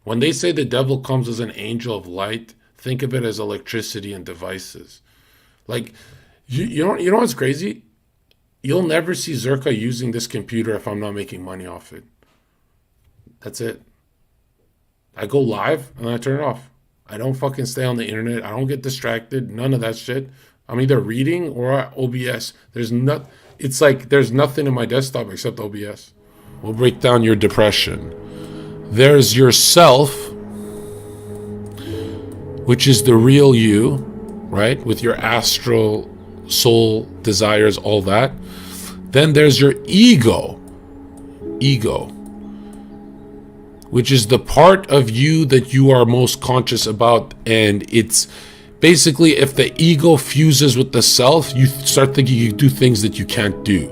When they say the devil comes as an angel of light, think of it as electricity and devices. Like, you know what's crazy? You'll never see ZHERKA using this computer if I'm not making money off it. That's it. I go live and I turn it off. I don't fucking stay on the internet. I don't get distracted. None of that shit. I'm either reading or OBS. It's like there's nothing in my desktop except OBS. We'll break down your depression. There's yourself, which is the real you, right? With your astral soul, desires, all that. Then there's your ego, which is the part of you that you are most conscious about. And it's basically, if the ego fuses with the self, you start thinking you do things that you can't do.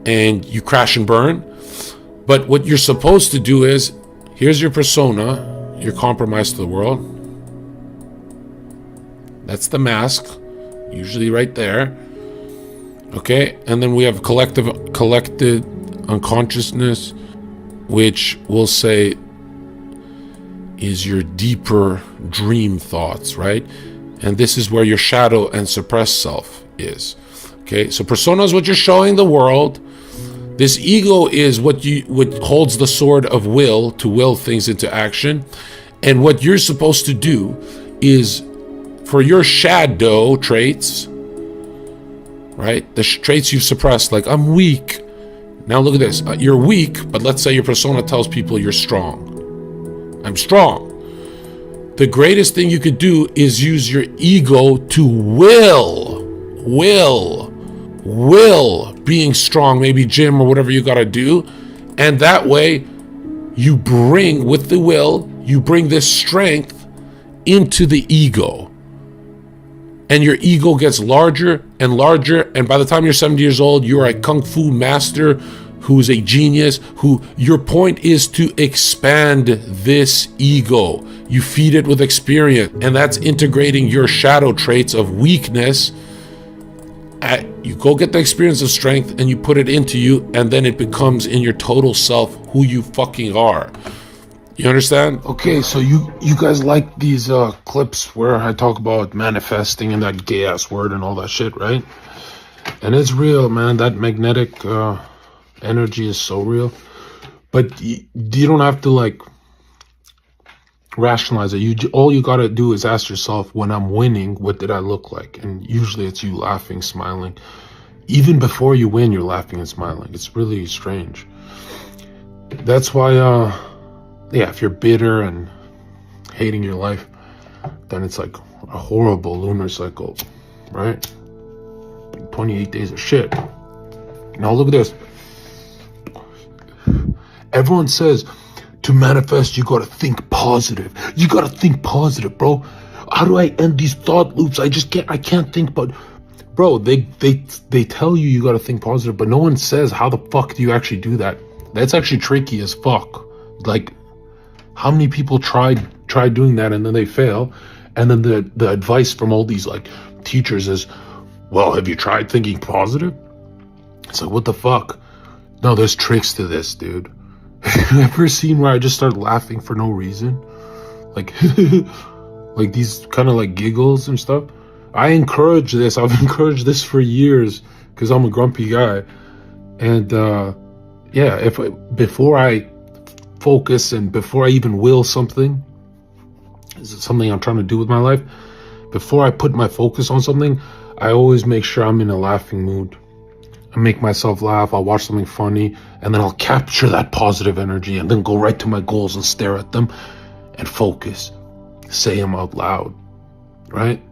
And you crash and burn. But what you're supposed to do is, here's your persona, your compromise to the world. That's the mask, usually right there. Okay, and then we have collected unconsciousness, which we'll say is your deeper dream thoughts, right? And this is where your shadow and suppressed self is. Okay, so persona is what you're showing the world. This ego is what holds the sword of will to will things into action. And what you're supposed to do is, for your shadow traits, right? The traits you've suppressed, like I'm weak. Now look at this. You're weak, but let's say your persona tells people you're strong. I'm strong. The greatest thing you could do is use your ego to will being strong, maybe gym or whatever you got to do. And that way you bring, with the will, you bring this strength into the ego. And your ego gets larger and larger. And by the time you're 70 years old, you're a kung fu master who's a genius, who your point is to expand this ego. You feed it with experience. And that's integrating your shadow traits of weakness. You go get the experience of strength and you put it into you, and then it becomes in your total self who you fucking are. You understand? Okay, so you guys like these clips where I talk about manifesting and that gay ass word and all that shit, right? And it's real, man. That magnetic energy is so real. But you don't have to like rationalize it. All you gotta do is ask yourself, when I'm winning, what did I look like? And usually it's you laughing, smiling. Even before you win, you're laughing and smiling. It's really strange. That's why yeah, if you're bitter and hating your life, then it's like a horrible lunar cycle, right? 28 days of shit. Now look at this. Everyone says, to manifest, you gotta think positive. You gotta think positive, bro. How do I end these thought loops? I can't think, but bro, they tell you gotta think positive, but no one says how the fuck do you actually do that. That's actually tricky as fuck. Like, how many people try doing that and then they fail? And then the advice from all these like teachers is, well, have you tried thinking positive? It's like, what the fuck? No, there's tricks to this, dude. You ever seen where I just start laughing for no reason? Like, like these kind of like giggles and stuff. I encourage this. I've encouraged this for years because I'm a grumpy guy. And yeah, before I focus and before I even will something, is it something I'm trying to do with my life? Before I put my focus on something, I always make sure I'm in a laughing mood. I make myself laugh. I'll watch something funny, and then I'll capture that positive energy and then go right to my goals and stare at them and focus. Say them out loud, right?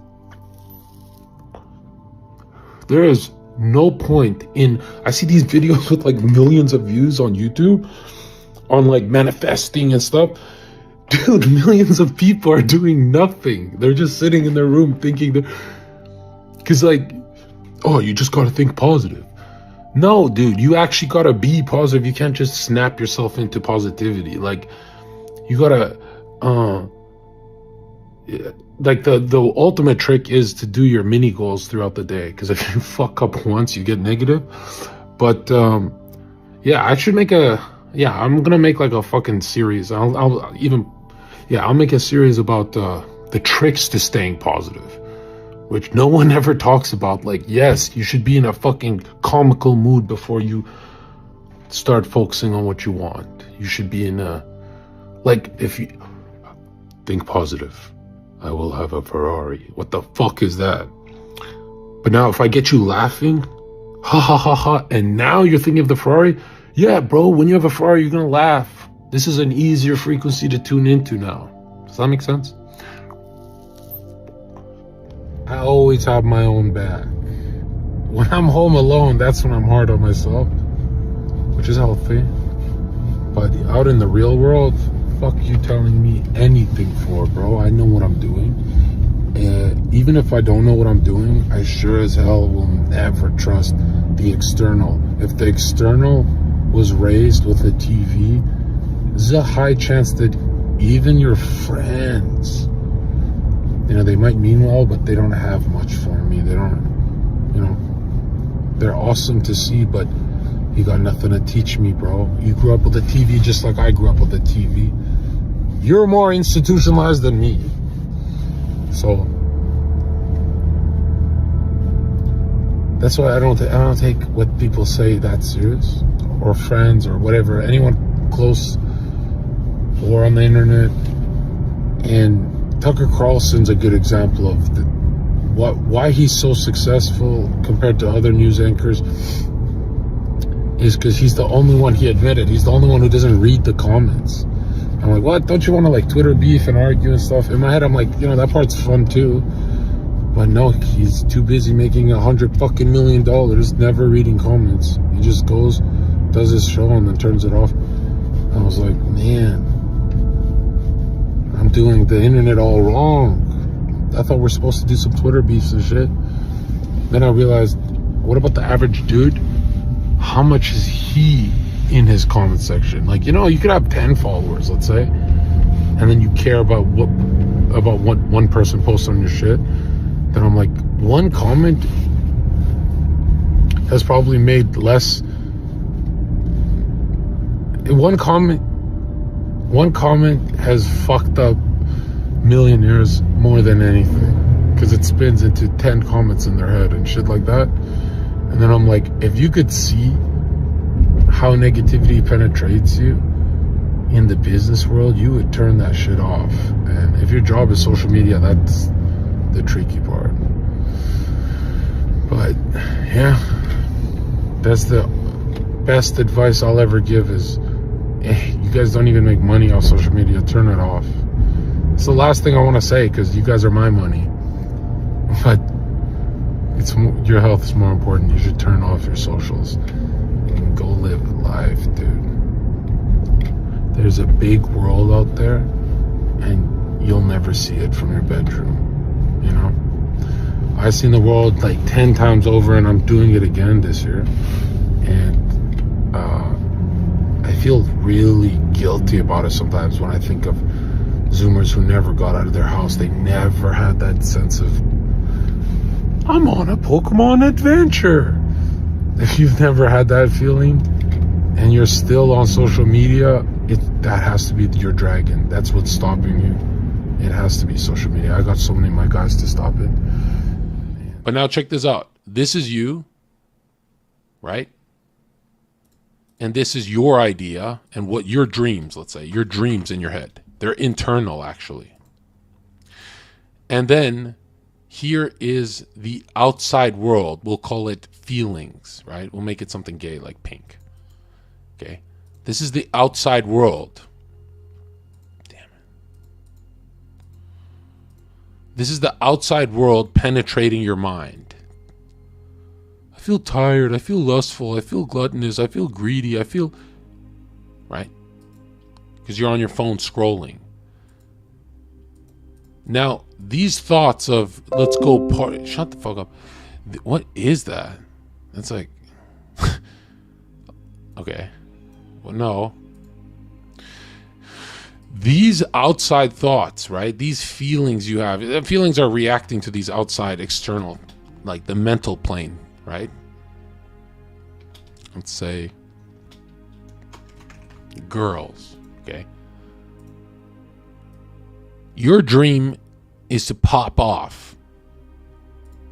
There is no point in, I see these videos with like millions of views on YouTube on like manifesting and stuff. Dude, millions of people are doing nothing. They're just sitting in their room thinking that, because like, oh, you just got to think positive. No, dude, you actually got to be positive. You can't just snap yourself into positivity. Like, you got to, like the ultimate trick is to do your mini goals throughout the day. Because if you fuck up once, you get negative. But yeah, I should make a Yeah, I'm gonna make like a fucking series. I'll even, yeah, I'll make a series about the tricks to staying positive, which no one ever talks about. Like, yes, you should be in a fucking comical mood before you start focusing on what you want. You should be in a, like, if you think positive, I will have a Ferrari. What the fuck is that? But now if I get you laughing, ha ha ha ha, and now you're thinking of the Ferrari, yeah, bro, when you have a Ferrari, you're gonna laugh. This is an easier frequency to tune into now. Does that make sense? I always have my own back. When I'm home alone, that's when I'm hard on myself, which is healthy. But out in the real world, fuck you telling me anything for, bro. I know what I'm doing. Even if I don't know what I'm doing, I sure as hell will never trust the external. If the external was raised with a TV, there's a high chance that even your friends, you know, they might mean well, but they don't have much for me. They don't, you know, they're awesome to see, but you got nothing to teach me, bro. You grew up with a TV just like I grew up with a TV. You're more institutionalized than me. So that's why I don't take what people say that serious, or friends or whatever, anyone close or on the internet. And Tucker Carlson's a good example of why he's so successful compared to other news anchors, is because he's the only one, he admitted, he's the only one who doesn't read the comments. I'm like, what? Don't you want to like Twitter beef and argue and stuff? In my head, I'm like, you know, that part's fun too. But no, he's too busy making $100 million, never reading comments. He just goes, does his show, and then turns it off. I was like, man, I'm doing the internet all wrong. I thought we're supposed to do some Twitter beefs and shit. Then I realized, what about the average dude? How much is he in his comment section? Like, you know, you could have 10 followers, let's say, and then you care about what one person posts on your shit. Then I'm like, one comment has probably made less. One comment has fucked up millionaires more than anything, because it spins into 10 comments in their head and shit like that. And then I'm like, if you could see how negativity penetrates you in the business world, you would turn that shit off. And if your job is social media, that's the tricky part. But yeah, that's the best advice I'll ever give is, you guys don't even make money off social media, turn it off. It's the last thing I want to say, because you guys are my money. But it's your health is more important. You should turn off your socials and go live life, dude. There's a big world out there, and you'll never see it from your bedroom. You know, I've seen the world like 10 times over, and I'm doing it again this year. And I feel really guilty about it sometimes when I think of Zoomers who never got out of their house. They never had that sense of, I'm on a Pokemon adventure. If you've never had that feeling and you're still on social media, that has to be your dragon. That's what's stopping you. It has to be social media. I got so many of my guys to stop it. But now check this out. This is you, right? And this is your idea and what your dreams, let's say, your dreams in your head. They're internal, actually. And then here is the outside world. We'll call it feelings, right? We'll make it something gay like pink. Okay? This is the outside world. Damn it. This is the outside world penetrating your mind. I feel tired. I feel lustful. I feel gluttonous. I feel greedy. I feel... Right? Because you're on your phone scrolling. Now, these thoughts of, let's go party. Shut the fuck up. What is that? That's like... Okay. Well, no. These outside thoughts, right? These feelings you have. The feelings are reacting to these outside external, like the mental plane, right? Let's say... girls, okay? Your dream is to pop off,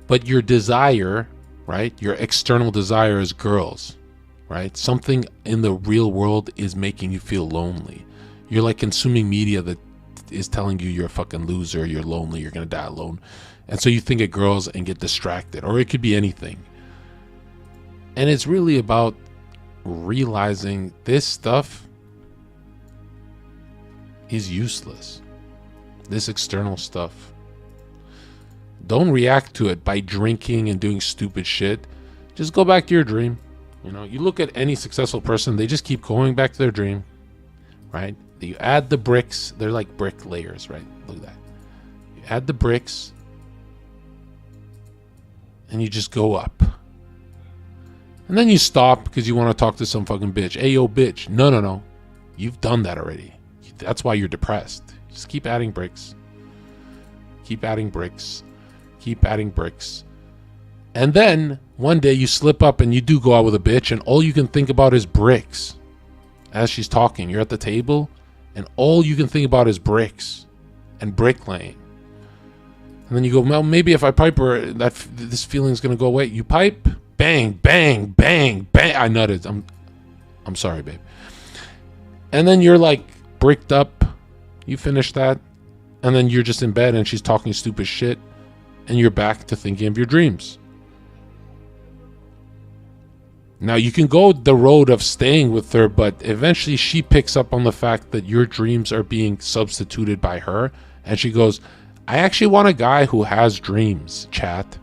but your desire, right? Your external desire is girls, right? Something in the real world is making you feel lonely. You're like consuming media that is telling you you're a fucking loser, you're lonely, you're gonna die alone. And so you think of girls and get distracted, or it could be anything. And it's really about realizing this stuff is useless. This external stuff. Don't react to it by drinking and doing stupid shit. Just go back to your dream. You know, you look at any successful person, they just keep going back to their dream, right? You add the bricks. They're like brick layers, right? Look at that. You add the bricks and you just go up. And then you stop because you want to talk to some fucking bitch. Hey, yo, bitch. No. You've done that already. That's why you're depressed. Just keep adding bricks. Keep adding bricks. Keep adding bricks. And then one day you slip up and you do go out with a bitch and all you can think about is bricks. As she's talking, you're at the table and all you can think about is bricks and bricklaying. And then you go, well, maybe if I pipe her, this feeling's going to go away. You pipe, bang, bang, bang, bang. I nutted. I'm sorry, babe. And then you're like bricked up. You finish that. And then you're just in bed and she's talking stupid shit. And you're back to thinking of your dreams. Now, you can go the road of staying with her, but eventually she picks up on the fact that your dreams are being substituted by her. And she goes, I actually want a guy who has dreams, chat.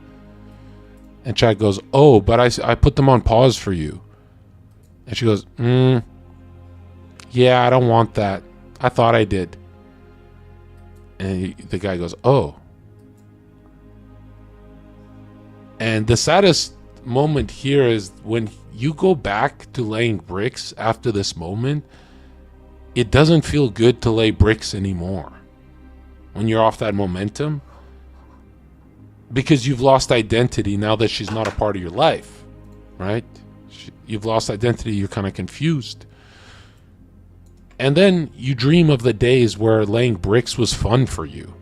And chat goes, oh, but I put them on pause for you. And she goes, yeah, I don't want that. I thought I did. And the guy goes, oh. And the saddest moment here is when you go back to laying bricks after this moment, it doesn't feel good to lay bricks anymore when you're off that momentum, because you've lost identity now that she's not a part of your life, right? You've lost identity. You're kind of confused. And then you dream of the days where laying bricks was fun for you.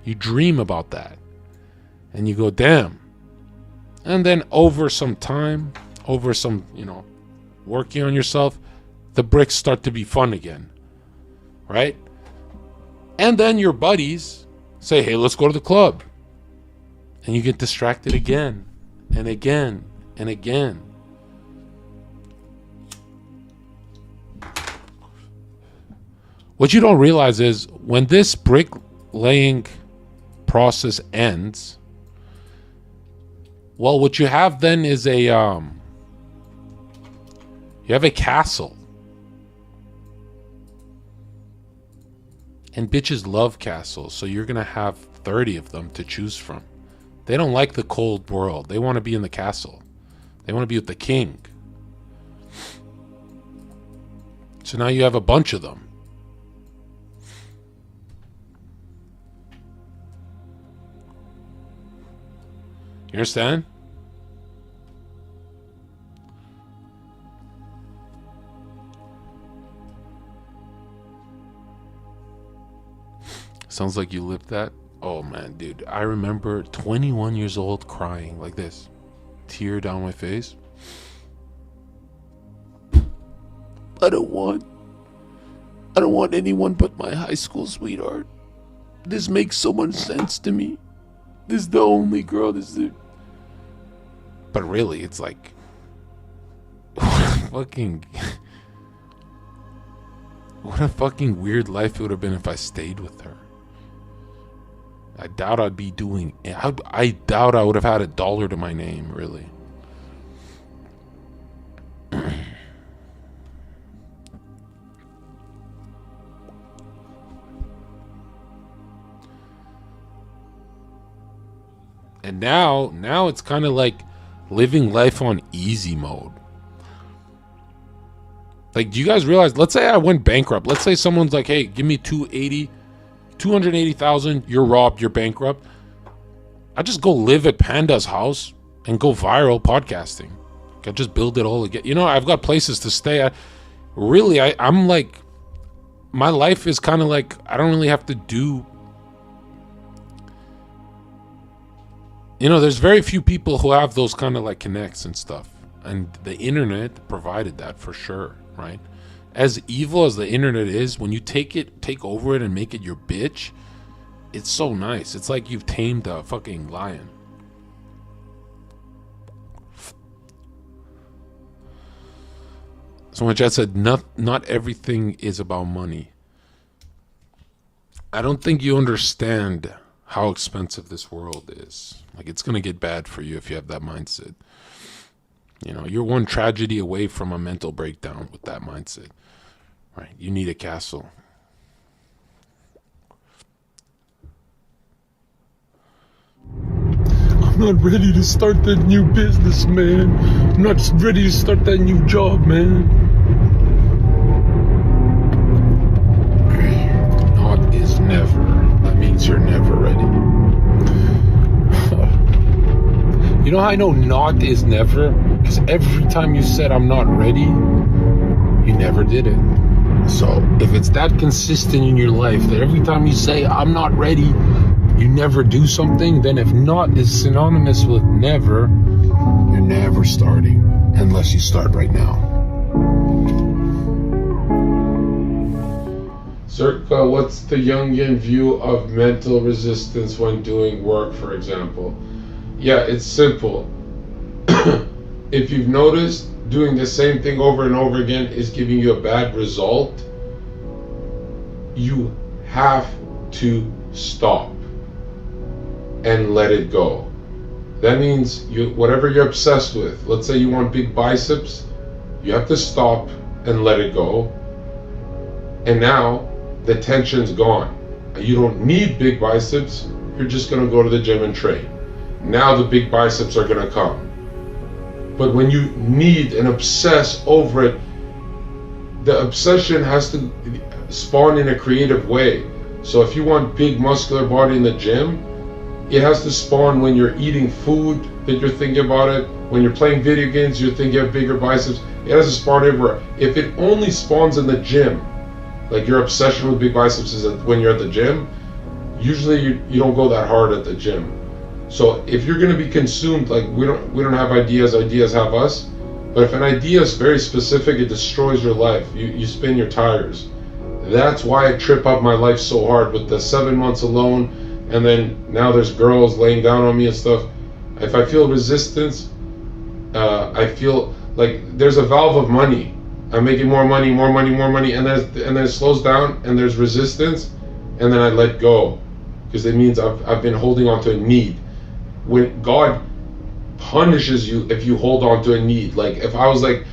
You dream about that and you go, damn. And then over some time, over some, working on yourself, the bricks start to be fun again, right? And then your buddies say, hey, let's go to the club. And you get distracted again and again and again. What you don't realize is when this brick laying process ends, well, what you have then is you have a castle. And bitches love castles, so you're going to have 30 of them to choose from. They don't like the cold world. They want to be in the castle. They want to be with the king. So now you have a bunch of them. You understand? Sounds like you lived that. Oh man, dude. I remember 21 years old crying like this. Tear down my face. I don't want anyone but my high school sweetheart. This makes so much sense to me. This is the only girl. But really, it's like fucking. What a fucking weird life it would have been if I stayed with her. I doubt I'd be doing. I doubt I would have had $1 to my name, really. And now it's kind of like living life on easy mode. Like, do you guys realize, let's say I went bankrupt. Let's say someone's like, hey, give me 280,000, you're robbed, you're bankrupt. I just go live at Panda's house and go viral podcasting. I just build it all again. I've got places to stay at. really, I'm like, my life is kind of like, I don't really have to do, you know, there's very few people who have those kind of like connects and stuff. And the internet provided that for sure, right? As evil as the internet is, when you take over it and make it your bitch, it's so nice. It's like you've tamed a fucking lion. So when Chad said, not everything is about money. I don't think you understand how expensive this world is. Like, it's going to get bad for you if you have that mindset. You know, you're one tragedy away from a mental breakdown with that mindset. Right? You need a castle. I'm not ready to start that new business, man. I'm not ready to start that new job, man. Not is never. That means you're never ready. You know how I know not is never? Because every time you said I'm not ready, you never did it. So if it's that consistent in your life that every time you say I'm not ready, you never do something, then if not is synonymous with never, you're never starting unless you start right now. ZHERKA, what's the Jungian view of mental resistance when doing work, for example? Yeah, it's simple. If you've noticed doing the same thing over and over again is giving you a bad result, you have to stop and let it go. That means whatever you're obsessed with, let's say you want big biceps, you have to stop and let it go. And now the tension's gone. You don't need big biceps, you're just gonna go to the gym and train. Now the big biceps are gonna come. But when you need and obsess over it, the obsession has to spawn in a creative way. So if you want big muscular body in the gym, it has to spawn when you're eating food that you're thinking about it. When you're playing video games, you're thinking of bigger biceps. It has to spawn everywhere. If it only spawns in the gym, like your obsession with big biceps is when you're at the gym, usually you don't go that hard at the gym. So if you're going to be consumed, like we don't have ideas have us. But if an idea is very specific, it destroys your life. You spin your tires. That's why I trip up my life so hard with the 7 months alone, and then now there's girls laying down on me and stuff. If I feel resistance, I feel like there's a valve of money. I'm making more money, and then it slows down, and there's resistance, and then I let go, because it means I've been holding on to a need. When God punishes you if you hold on to a need, like if I was like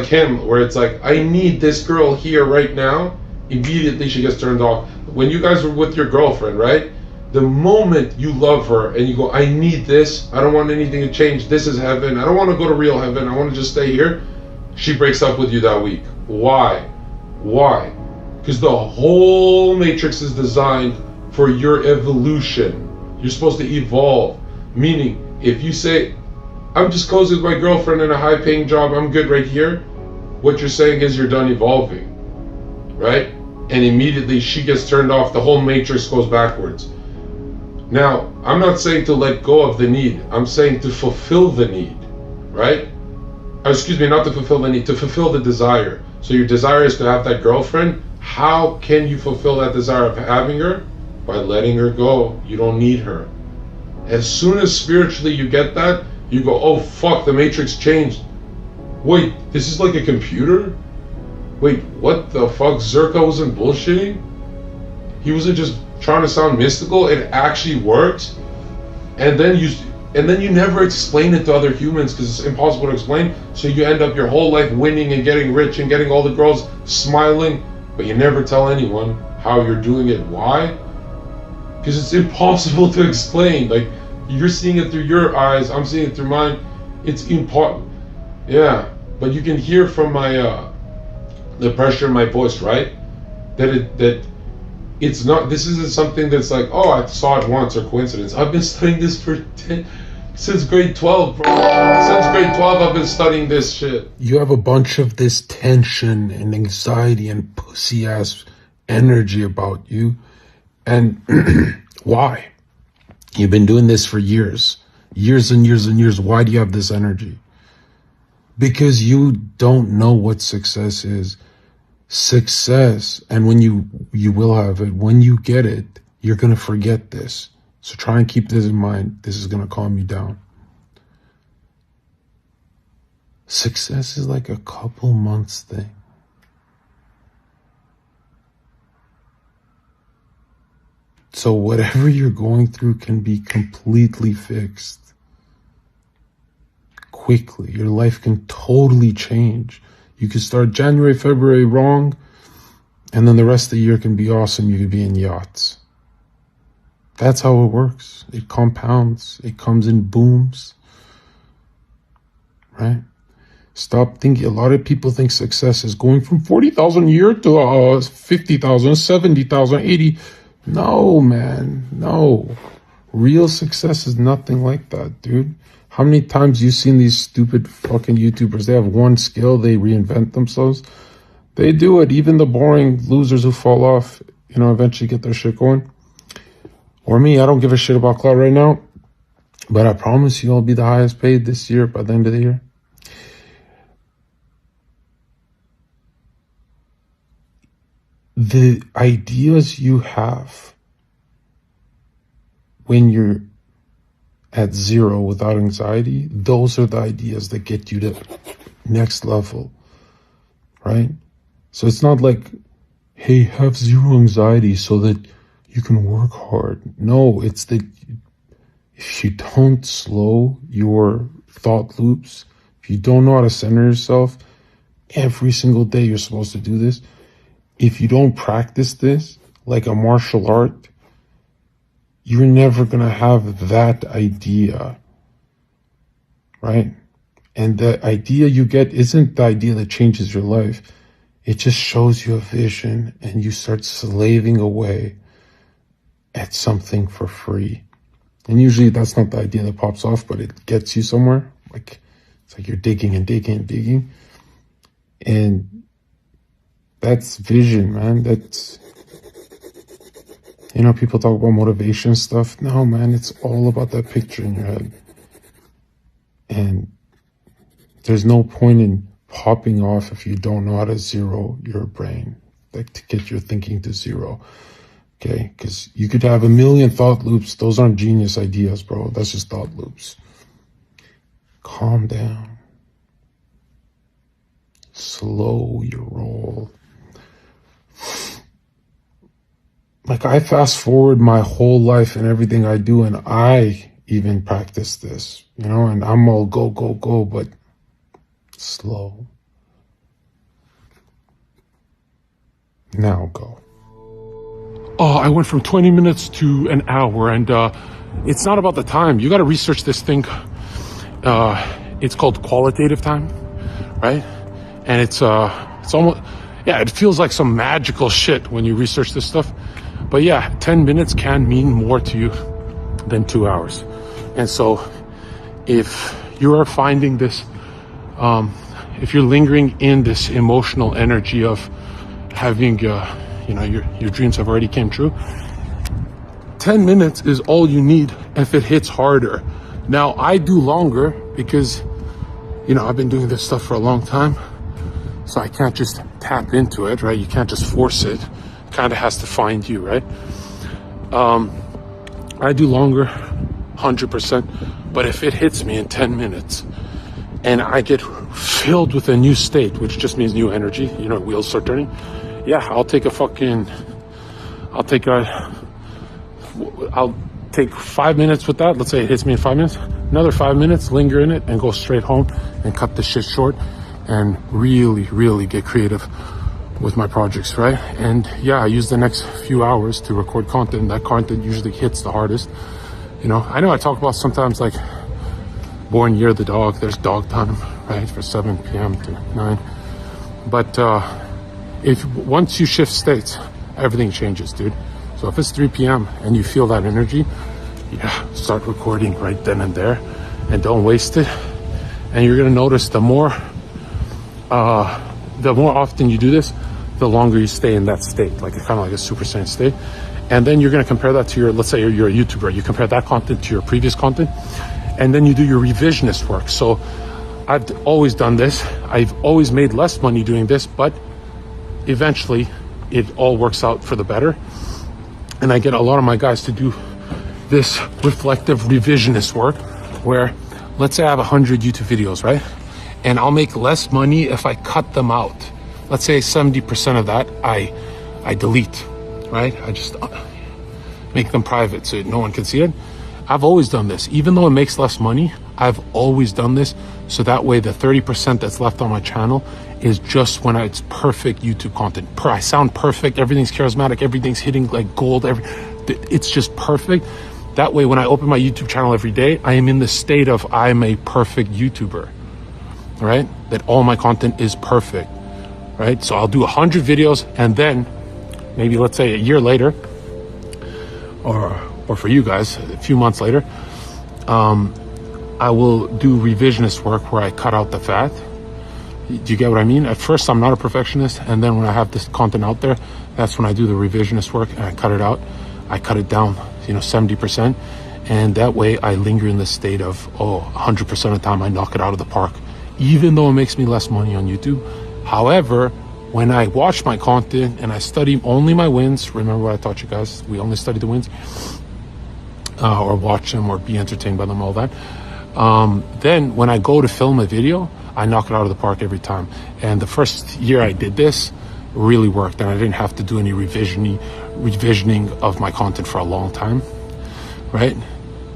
him, where it's like I need this girl here right now, immediately she gets turned off. When you guys were with your girlfriend, right? The moment you love her and you go, I need this, I don't want anything to change, this is heaven, I don't want to go to real heaven, I want to just stay here, she breaks up with you that week. Why? Because the whole matrix is designed for your evolution. You're supposed to evolve. Meaning, if you say, I'm just cozy with my girlfriend in a high-paying job, I'm good right here, what you're saying is you're done evolving, right? And immediately she gets turned off, the whole matrix goes backwards. Now, I'm not saying to let go of the need, I'm saying to fulfill the need, right? Excuse me, not to fulfill the need, to fulfill the desire. So your desire is to have that girlfriend. How can you fulfill that desire of having her? By letting her go. You don't need her. As soon as spiritually you get that, you go, oh fuck, the matrix changed. Wait, this is like a computer? Wait, what the fuck? ZHERKA wasn't bullshitting? He wasn't just trying to sound mystical? It actually works? And then you never explain it to other humans because it's impossible to explain. So you end up your whole life winning and getting rich and getting all the girls smiling, but you never tell anyone how you're doing it. Why? Because it's impossible to explain. Like, you're seeing it through your eyes, I'm seeing it through mine. It's important. Yeah, but you can hear from my the pressure in my voice, right? That it's not. This isn't something that's like, oh, I saw it once or coincidence. I've been studying this for Since grade 12, bro. Since grade 12, I've been studying this shit. You have a bunch of this tension and anxiety and pussy-ass energy about you. And why? You've been doing this for years. Years and years and years. Why do you have this energy? Because you don't know what success is. Success, and when you will have it, when you get it, you're going to forget this. So try and keep this in mind. This is going to calm you down. Success is like a couple months thing. So whatever you're going through can be completely fixed. Quickly. Your life can totally change. You can start January, February wrong, and then the rest of the year can be awesome. You could be in yachts. That's how it works. It compounds. It comes in booms. Right? Stop thinking. A lot of people think success is going from 40,000 a year to 50,000, 70,000, 80. No, man. No. Real success is nothing like that, dude. How many times you seen these stupid fucking YouTubers? They have one skill. They reinvent themselves. They do it. Even the boring losers who fall off, eventually get their shit going. Or me, I don't give a shit about clout right now. But I promise you I'll be the highest paid this year by the end of the year. The ideas you have when you're at zero without anxiety, those are the ideas that get you to next level, right? So it's not like, hey, have zero anxiety so that you can work hard. No, it's that if you don't slow your thought loops, if you don't know how to center yourself, every single day you're supposed to do this. If you don't practice this like a martial art, you're never going to have that idea, right? And the idea you get isn't the idea that changes your life. It just shows you a vision and you start slaving away at something for free. And usually that's not the idea that pops off, but it gets you somewhere. Like, it's like you're digging and digging and digging. And that's vision, man. That's, people talk about motivation stuff. No, man, it's all about that picture in your head. And there's no point in popping off if you don't know how to zero your brain, like to get your thinking to zero. Okay? Because you could have a million thought loops. Those aren't genius ideas, bro. That's just thought loops. Calm down. Slow your roll. Like, I fast forward my whole life and everything I do, and I even practice this, and I'm all go, go, go, but slow. Now go. Oh, I went from 20 minutes to an hour, and it's not about the time. You got to research this thing. It's called qualitative time, right? And it's almost, it feels like some magical shit when you research this stuff. But yeah, 10 minutes can mean more to you than 2 hours. And so if you are finding this, if you're lingering in this emotional energy of having, your dreams have already came true, 10 minutes is all you need if it hits harder. Now, I do longer because, I've been doing this stuff for a long time. So I can't just tap into it, right? You can't just force it. It kind of has to find you, right? I do longer, 100%. But if it hits me in 10 minutes and I get filled with a new state, which just means new energy, wheels start turning. Yeah, I'll take 5 minutes with that. Let's say it hits me in 5 minutes. Another 5 minutes, linger in it and go straight home and cut the shit short and really, really get creative with my projects, right? And yeah, I use the next few hours to record content. That content usually hits the hardest. I know I talk about sometimes like born year of the dog. There's dog time, right? For 7 p.m. to 9. But once you shift states, everything changes, dude. So if it's 3 p.m. and you feel that energy, start recording right then and there. and don't waste it. And you're gonna notice the more often you do this, the longer you stay in that state, like kind of like a Super Saiyan state. And then you're gonna compare that to your, let's say you're a YouTuber, you compare that content to your previous content, and then you do your revisionist work. So I've always done this. I've always made less money doing this, but eventually it all works out for the better. And I get a lot of my guys to do this reflective revisionist work where, let's say I have 100 YouTube videos, right? And I'll make less money if I cut them out. Let's say 70% of that I delete, right? I just make them private so no one can see it. I've always done this. Even though it makes less money, I've always done this. So that way the 30% that's left on my channel is just when it's perfect YouTube content. I sound perfect, everything's charismatic, everything's hitting like gold, it's just perfect. That way when I open my YouTube channel every day, I am in the state of I'm a perfect YouTuber, right? That all my content is perfect, right? So I'll do 100 videos, and then maybe let's say a year later, or for you guys, a few months later, I will do revisionist work where I cut out the fat. Do you get what I mean? At first, I'm not a perfectionist, and then when I have this content out there, that's when I do the revisionist work and I cut it out. I cut it down, 70%, and that way I linger in the state of 100% of the time I knock it out of the park, even though it makes me less money on YouTube. However, when I watch my content and I study only my wins, remember what I taught you guys? We only study the wins, or watch them or be entertained by them, all that. Then when I go to film a video, I knock it out of the park every time. And the first year I did this really worked, and I didn't have to do any revisioning of my content for a long time, right?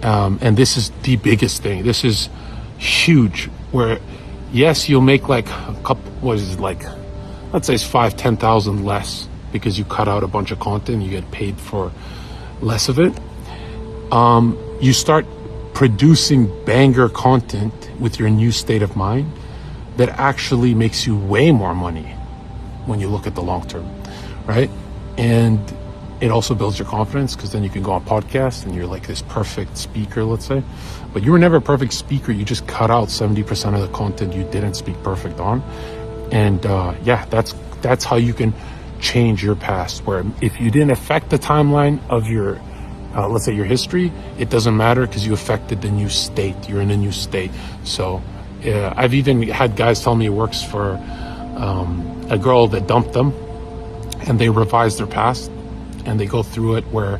And this is the biggest thing. This is huge, where yes, you'll make like a couple, let's say it's 5,000-10,000 less because you cut out a bunch of content, you get paid for less of it. You start producing banger content with your new state of mind that actually makes you way more money when you look at the long term, right? And it also builds your confidence, because then you can go on podcasts and you're like this perfect speaker, let's say. But you were never a perfect speaker. You just cut out 70% of the content you didn't speak perfect on. And that's how you can change your past, where if you didn't affect the timeline of your let's say your history, it doesn't matter because you affected the new state. You're in a new state. So I've even had guys tell me it works for a girl that dumped them, and they revise their past and they go through it where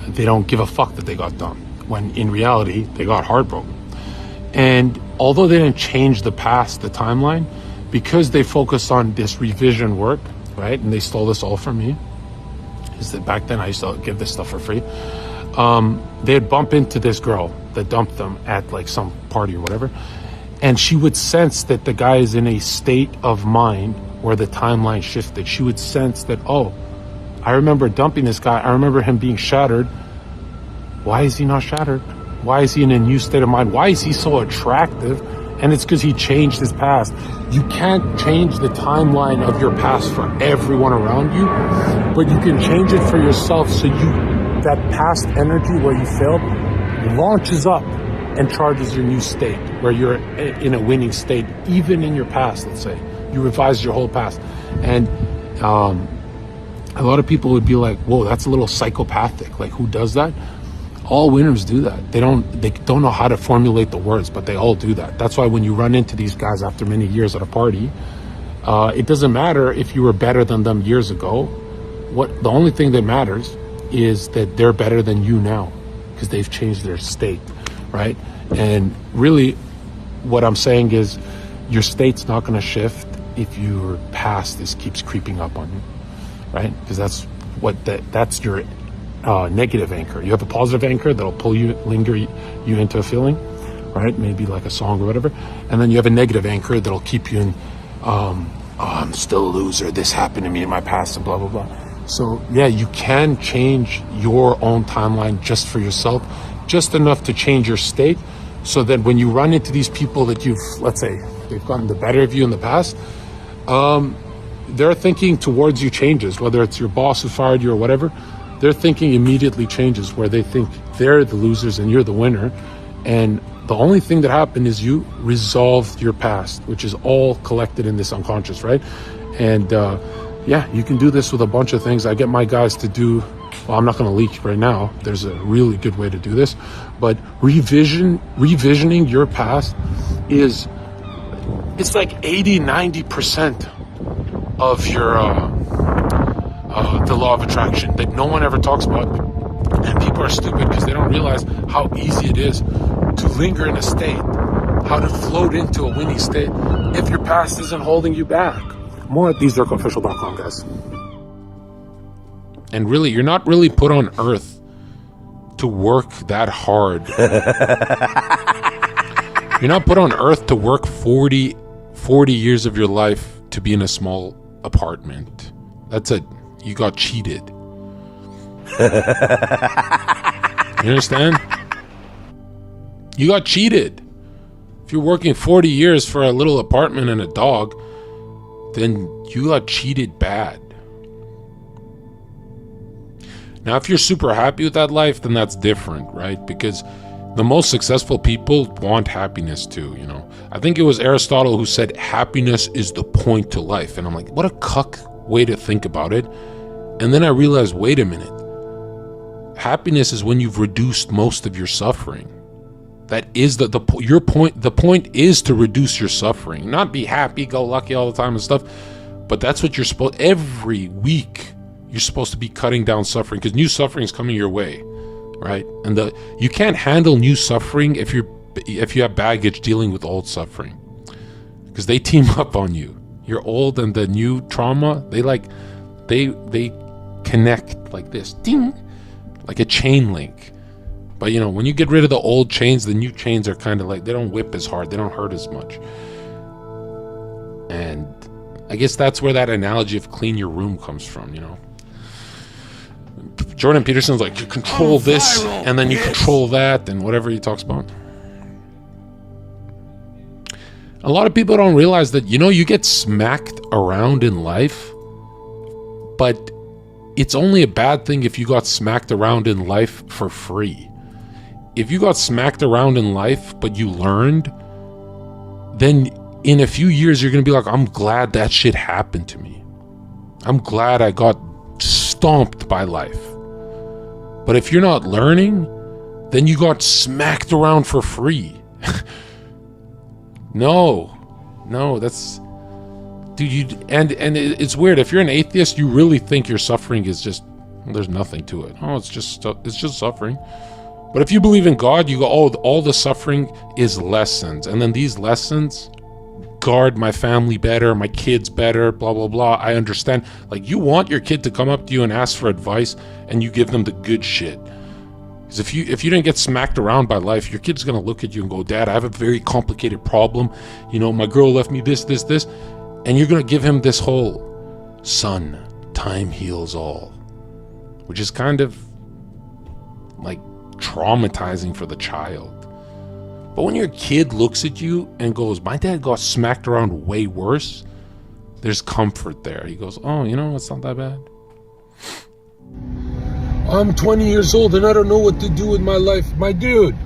they don't give a fuck that they got dumped, when in reality they got heartbroken. And although they didn't change the past, the timeline, because they focused on this revision work, right? And they stole this all from me, is that back then I used to give this stuff for free. They'd bump into this girl that dumped them at like some party or whatever, and she would sense that the guy is in a state of mind where the timeline shifted. She would sense that, I remember dumping this guy, I remember him being shattered. Why is he not shattered? Why is he in a new state of mind? Why is he so attractive? And it's because he changed his past. You can't change the timeline of your past for everyone around you, but you can change it for yourself, so that past energy where you failed launches up and charges your new state, where you're in a winning state, even in your past. Let's say you revised your whole past. And a lot of people would be like, whoa, that's a little psychopathic. Like, who does that? All winners do that. They don't know how to formulate the words, but they all do that. That's why when you run into these guys after many years at a party, it doesn't matter if you were better than them years ago. The only thing that matters is that they're better than you now, because they've changed their state, right? And really what I'm saying is your state's not going to shift if your past keeps creeping up on you, right? Because that's your negative anchor. You have a positive anchor that'll linger you into a feeling, right? Maybe like a song or whatever. And then you have a negative anchor that'll keep you in, I'm still a loser, this happened to me in my past, and blah, blah, blah. So yeah, you can change your own timeline just for yourself, just enough to change your state, so that when you run into these people that let's say they've gotten the better of you in the past, their thinking towards you changes, whether it's your boss who fired you or whatever. Their thinking immediately changes, where they think they're the losers and you're the winner. And the only thing that happened is you resolved your past, which is all collected in this unconscious, right? And yeah, you can do this with a bunch of things. I get my guys to do, well, I'm not going to leak right now. There's a really good way to do this, but revisioning your past is, it's like 80-90% of your the law of attraction that no one ever talks about. And people are stupid because they don't realize how easy it is to linger in a state, how to float into a winning state if your past isn't holding you back. More at ZHERKAofficial.com, guys. And really, you're not really put on earth to work that hard. You're not put on earth to work 40 years of your life to be in a small apartment. That's it. You got cheated. You understand? You got cheated. If you're working 40 years for a little apartment and a dog, then you got cheated bad. Now, if you're super happy with that life, then that's different, right? Because the most successful people want happiness too, you know? I think it was Aristotle who said happiness is the point to life. And I'm like, what a cuck way to think about it. And then I realized, wait a minute. Happiness is when you've reduced most of your suffering. That is your point. The point is to reduce your suffering, not be happy, go lucky all the time and stuff. But that's what you're supposed, every week, you're supposed to be cutting down suffering because new suffering is coming your way, right? And you can't handle new suffering if you have baggage dealing with old suffering, because they team up on you. Your old and the new trauma, they connect like this, ding, like a chain link. But you know, when you get rid of the old chains, the new chains are kind of like, they don't whip as hard, they don't hurt as much. And I guess that's where that analogy of clean your room comes from, you know. Jordan Peterson's like, you control this and then you control that and whatever he talks about. A lot of people don't realize that, you know, you get smacked around in life, but it's only a bad thing if you got smacked around in life for free. If you got smacked around in life, but you learned, then in a few years, you're going to be like, I'm glad that shit happened to me. I'm glad I got stomped by life. But if you're not learning, then you got smacked around for free. No, that's, dude, and it's weird. If you're an atheist, you really think your suffering is just, there's nothing to it. Oh, it's just suffering. But if you believe in God, you go, oh, all the suffering is lessons. And then these lessons guard my family better, my kids better, blah, blah, blah. I understand. Like, you want your kid to come up to you and ask for advice, and you give them the good shit. Because if you didn't get smacked around by life, your kid's going to look at you and go, Dad, I have a very complicated problem. You know, my girl left me this. And you're going to give him this whole, son, time heals all. Which is kind of like traumatizing for the child. But when your kid looks at you and goes, my dad got smacked around way worse, there's comfort there. He goes, oh, you know, it's not that bad. I'm 20 years old and I don't know what to do with my life. My dude,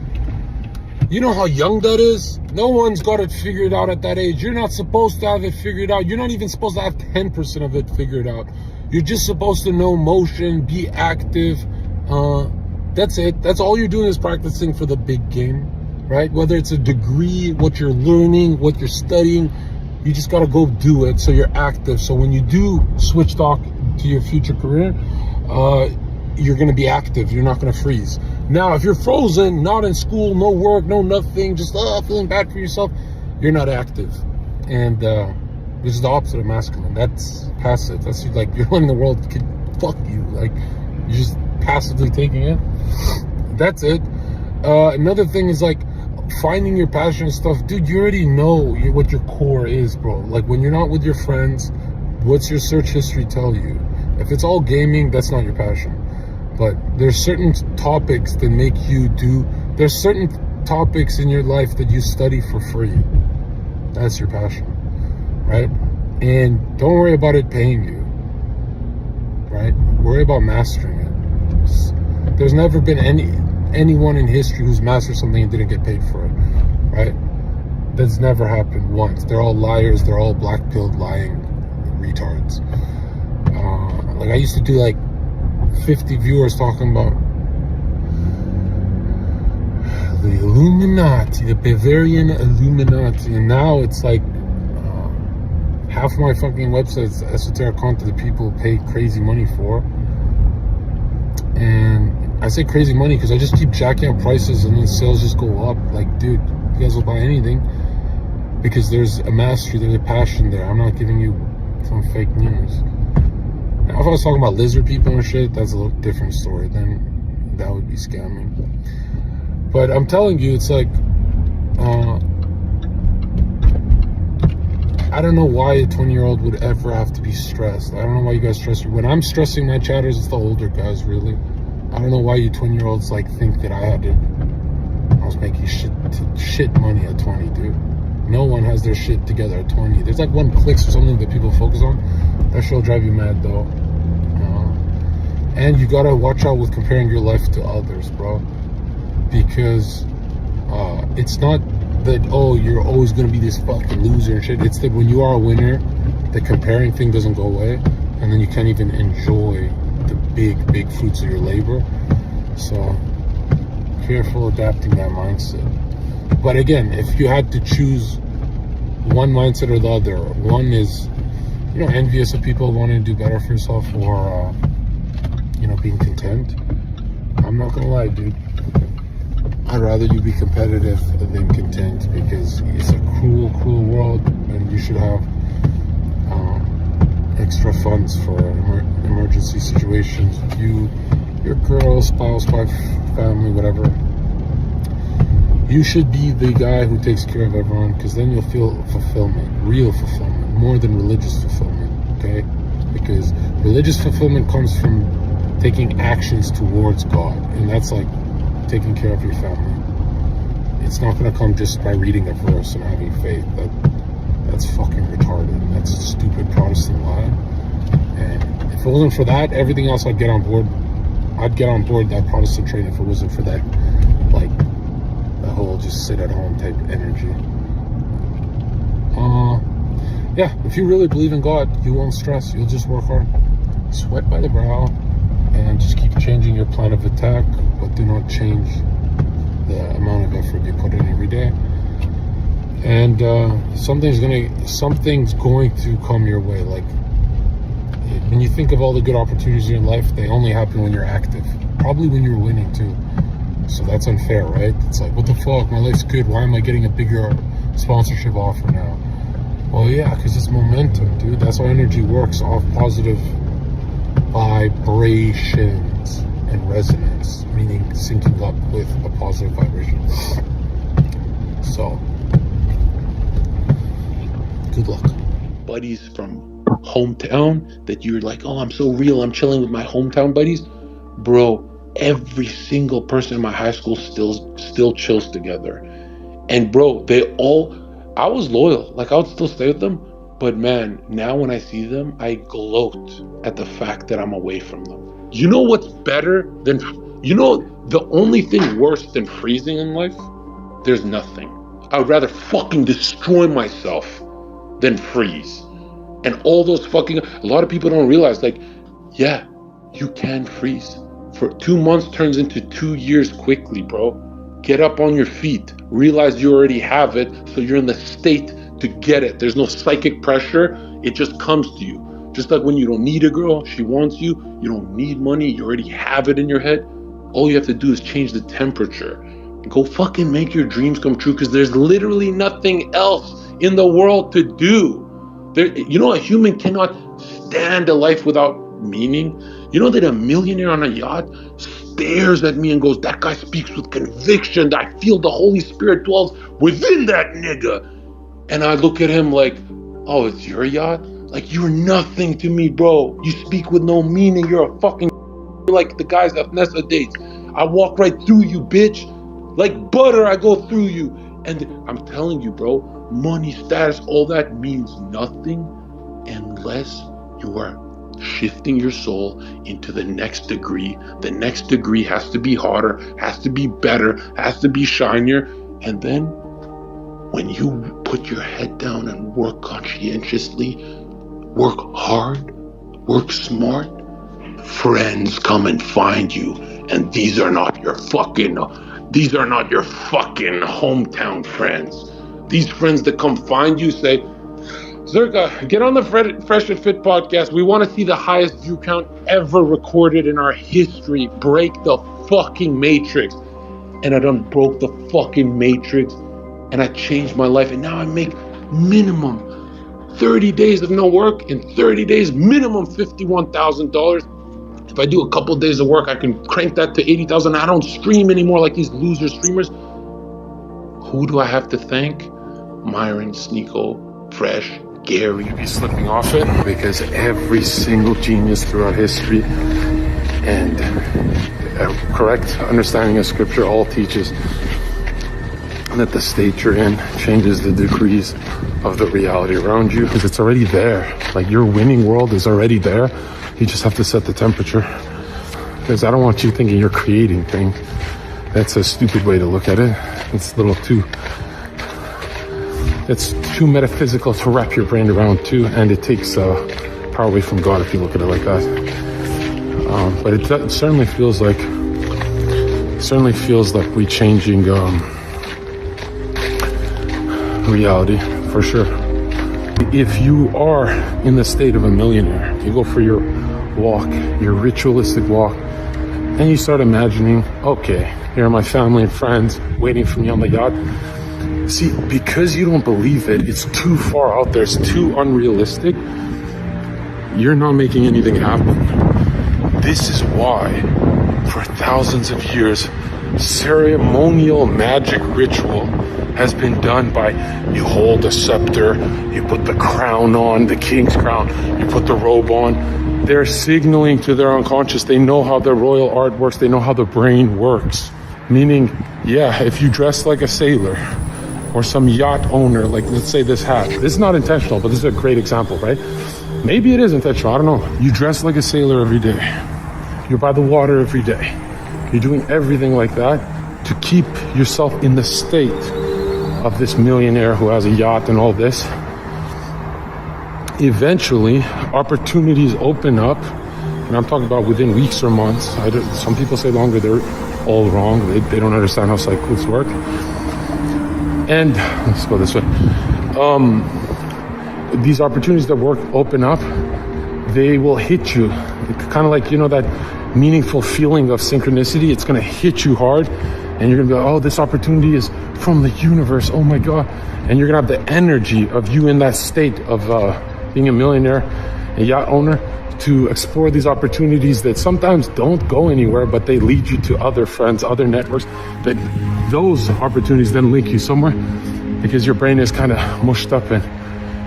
you know how young that is? No one's got it figured out at that age. You're not supposed to have it figured out. You're not even supposed to have 10% of it figured out. You're just supposed to know motion, be active. That's it. That's all you're doing is practicing for the big game, right? Whether it's a degree, what you're learning, what you're studying, you just got to go do it so you're active. So when you do switch talk to your future career, you're going to be active. You're not going to freeze. Now, if you're frozen, not in school, no work, no nothing, just feeling bad for yourself, you're not active. And this is the opposite of masculine. That's passive. That's like you're letting the world fuck you. Like, you're just passively taking it. That's it. Another thing is like finding your passion and stuff. Dude, you already know what your core is, bro. Like, when you're not with your friends, what's your search history tell you? If it's all gaming, that's not your passion. But there's certain topics that make you do, there's certain topics in your life that you study for free. That's your passion, right? And don't worry about it paying you, right? Worry about mastering it. There's never been anyone in history who's mastered something and didn't get paid for it, right? That's never happened once. They're all liars. They're all black-pilled lying retards. Like I used to do like 50 viewers talking about the Illuminati, the Bavarian Illuminati, and now it's like half my fucking website's esoteric content that people pay crazy money for. And I say crazy money because I just keep jacking up prices and then sales just go up. Like, dude, you guys will buy anything because there's a mastery, there's a passion there. I'm not giving you some fake news. Now, if I was talking about lizard people and shit, that's a little different story. Then that would be scamming. But I'm telling you, it's like, I don't know why a 20-year-old would ever have to be stressed. I don't know why you guys stress. When I'm stressing my chatters, it's the older guys, really. I don't know why you 20-year-olds like think that I was making shit money at 20, dude. No one has their shit together at 20. There's like one clicks or something that people focus on. That shit'll drive you mad, though. And you gotta watch out with comparing your life to others, bro. Because it's not that, oh, you're always gonna be this fucking loser and shit. It's that when you are a winner, the comparing thing doesn't go away, and then you can't even enjoy the big fruits of your labor. So careful adapting that mindset. But again, if you had to choose one mindset or the other, one is, you know, envious of people wanting to do better for yourself, or you know, being content. I'm not gonna lie, dude. I'd rather you be competitive than content, because it's a cruel world, and you should have extra funds for emergency situations. You, your girl, spouse, wife, family, whatever. You should be the guy who takes care of everyone, because then you'll feel fulfillment, real fulfillment, more than religious fulfillment, okay? Because religious fulfillment comes from taking actions towards God, and that's like taking care of your family. It's not going to come just by reading a verse and having faith. That's fucking retarded. That's a stupid Protestant lie. And if it wasn't for that, everything else I'd get on board. I'd get on board that Protestant train if it wasn't for that, like, the whole just sit at home type energy. Yeah, if you really believe in God, you won't stress. You'll just work hard. Sweat by the brow, and just keep changing your plan of attack, but do not change the amount of effort you put in every day. And something's going to come your way. Like, when you think of all the good opportunities in life, they only happen when you're active. Probably when you're winning too. So that's unfair, right? It's like, what the fuck? My life's good. Why am I getting a bigger sponsorship offer now? Well, yeah, because it's momentum, dude. That's how energy works, off positive vibrations and resonance, meaning syncing up with a positive vibration. So, good luck. Buddies from hometown that you're like, oh, I'm so real, I'm chilling with my hometown buddies. Bro, every single person in my high school still chills together. And bro, I was loyal. Like, I would still stay with them. But man, now when I see them, I gloat at the fact that I'm away from them. You know what's better than, the only thing worse than freezing in life? There's nothing. I would rather fucking destroy myself than freeze. And all those a lot of people don't realize, like, yeah, you can freeze. For 2 months turns into 2 years quickly, bro. Get up on your feet. Realize you already have it, so you're in the state to get it. There's no psychic pressure. It just comes to you. Just like when you don't need a girl, she wants you. You don't need money. You already have it in your head. All you have to do is change the temperature. Go fucking make your dreams come true, because there's literally nothing else in the world to do. A human cannot stand a life without meaning. You know that a millionaire on a yacht stares at me and goes, that guy speaks with conviction. I feel the Holy Spirit dwells within that nigga. And I look at him like, oh, it's your yacht? Like, you're nothing to me, bro. You speak with no meaning. You're a fucking like the guys that Nessa dates. I walk right through you, bitch. Like butter, I go through you. And I'm telling you, bro, money, status, all that means nothing unless you are shifting your soul into the next degree. The next degree has to be harder, has to be better, has to be shinier. And then when you put your head down and work conscientiously, work hard, work smart, friends come and find you. And these are not your fucking hometown friends. These friends that come find you say, ZHERKA, get on the Fresh and Fit podcast. We want to see the highest view count ever recorded in our history. Break the fucking matrix. And I done broke the fucking matrix. And I changed my life. And now I make minimum 30 days of no work. In 30 days, minimum $51,000. If I do a couple of days of work, I can crank that to 80,000. I don't stream anymore like these loser streamers. Who do I have to thank? Myron, Sneeko, Fresh, Gary. Be slipping off it because every single genius throughout history and a correct understanding of scripture all teaches that the state you're in changes the degrees of the reality around you, because it's already there. Like, your winning world is already there. You just have to set the temperature. Because I don't want you thinking you're creating things. That's a stupid way to look at it. It's too metaphysical to wrap your brain around too, and it takes power away from God if you look at it like that. But it certainly feels like we changing reality for sure. If you are in the state of a millionaire, you go for your walk, your ritualistic walk, and you start imagining, okay, here are my family and friends waiting for me on the yacht. See, because you don't believe it, it's too far out there, it's too unrealistic, you're not making anything happen. This is why, for thousands of years, ceremonial magic ritual has been done by, you hold a scepter, you put the crown on, the king's crown, you put the robe on. They're signaling to their unconscious, they know how the royal art works, they know how the brain works. Meaning, yeah, if you dress like a sailor, or some yacht owner, like let's say this hat. This is not intentional, but this is a great example, right? Maybe it is intentional, I don't know. You dress like a sailor every day. You're by the water every day. You're doing everything like that to keep yourself in the state of this millionaire who has a yacht and all this. Eventually, opportunities open up, and I'm talking about within weeks or months. Some people say longer, they're all wrong. They don't understand how cycles work. And let's go this way. These opportunities that open up, they will hit you. Kind of like, that meaningful feeling of synchronicity. It's going to hit you hard, and you're going to be like, oh, this opportunity is from the universe. Oh my God. And you're going to have the energy of you in that state of being a millionaire, a yacht owner, to explore these opportunities that sometimes don't go anywhere, but they lead you to other friends, other networks, that those opportunities then link you somewhere, because your brain is kind of mushed up, and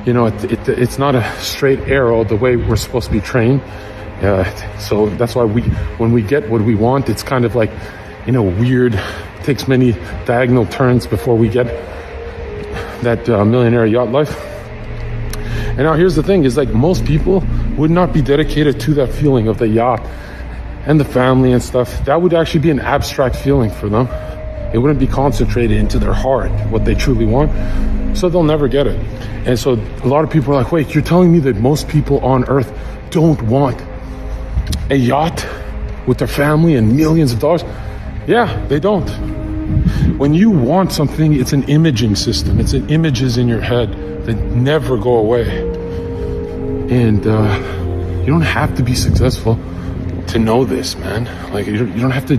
it's not a straight arrow the way we're supposed to be trained. So that's why when we get what we want, it's kind of like, weird. It takes many diagonal turns before we get that millionaire yacht life. And now here's the thing, is like most people would not be dedicated to that feeling of the yacht and the family and stuff. That would actually be an abstract feeling for them. It wouldn't be concentrated into their heart, what they truly want. So they'll never get it. And so a lot of people are like, wait, you're telling me that most people on earth don't want a yacht with their family and millions of dollars? Yeah, they don't. When you want something, it's an imaging system. It's images in your head that never go away. And you don't have to be successful to know this, man. Like, you don't have to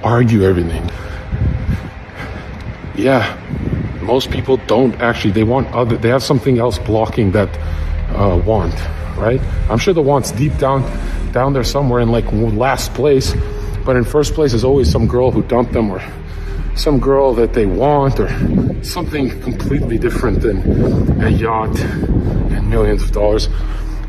argue everything. Yeah, most people don't actually. They have something else blocking that want, right? I'm sure the want's deep down there somewhere in like last place, but in first place is always some girl who dumped them, or some girl that they want, or something completely different than a yacht and millions of dollars.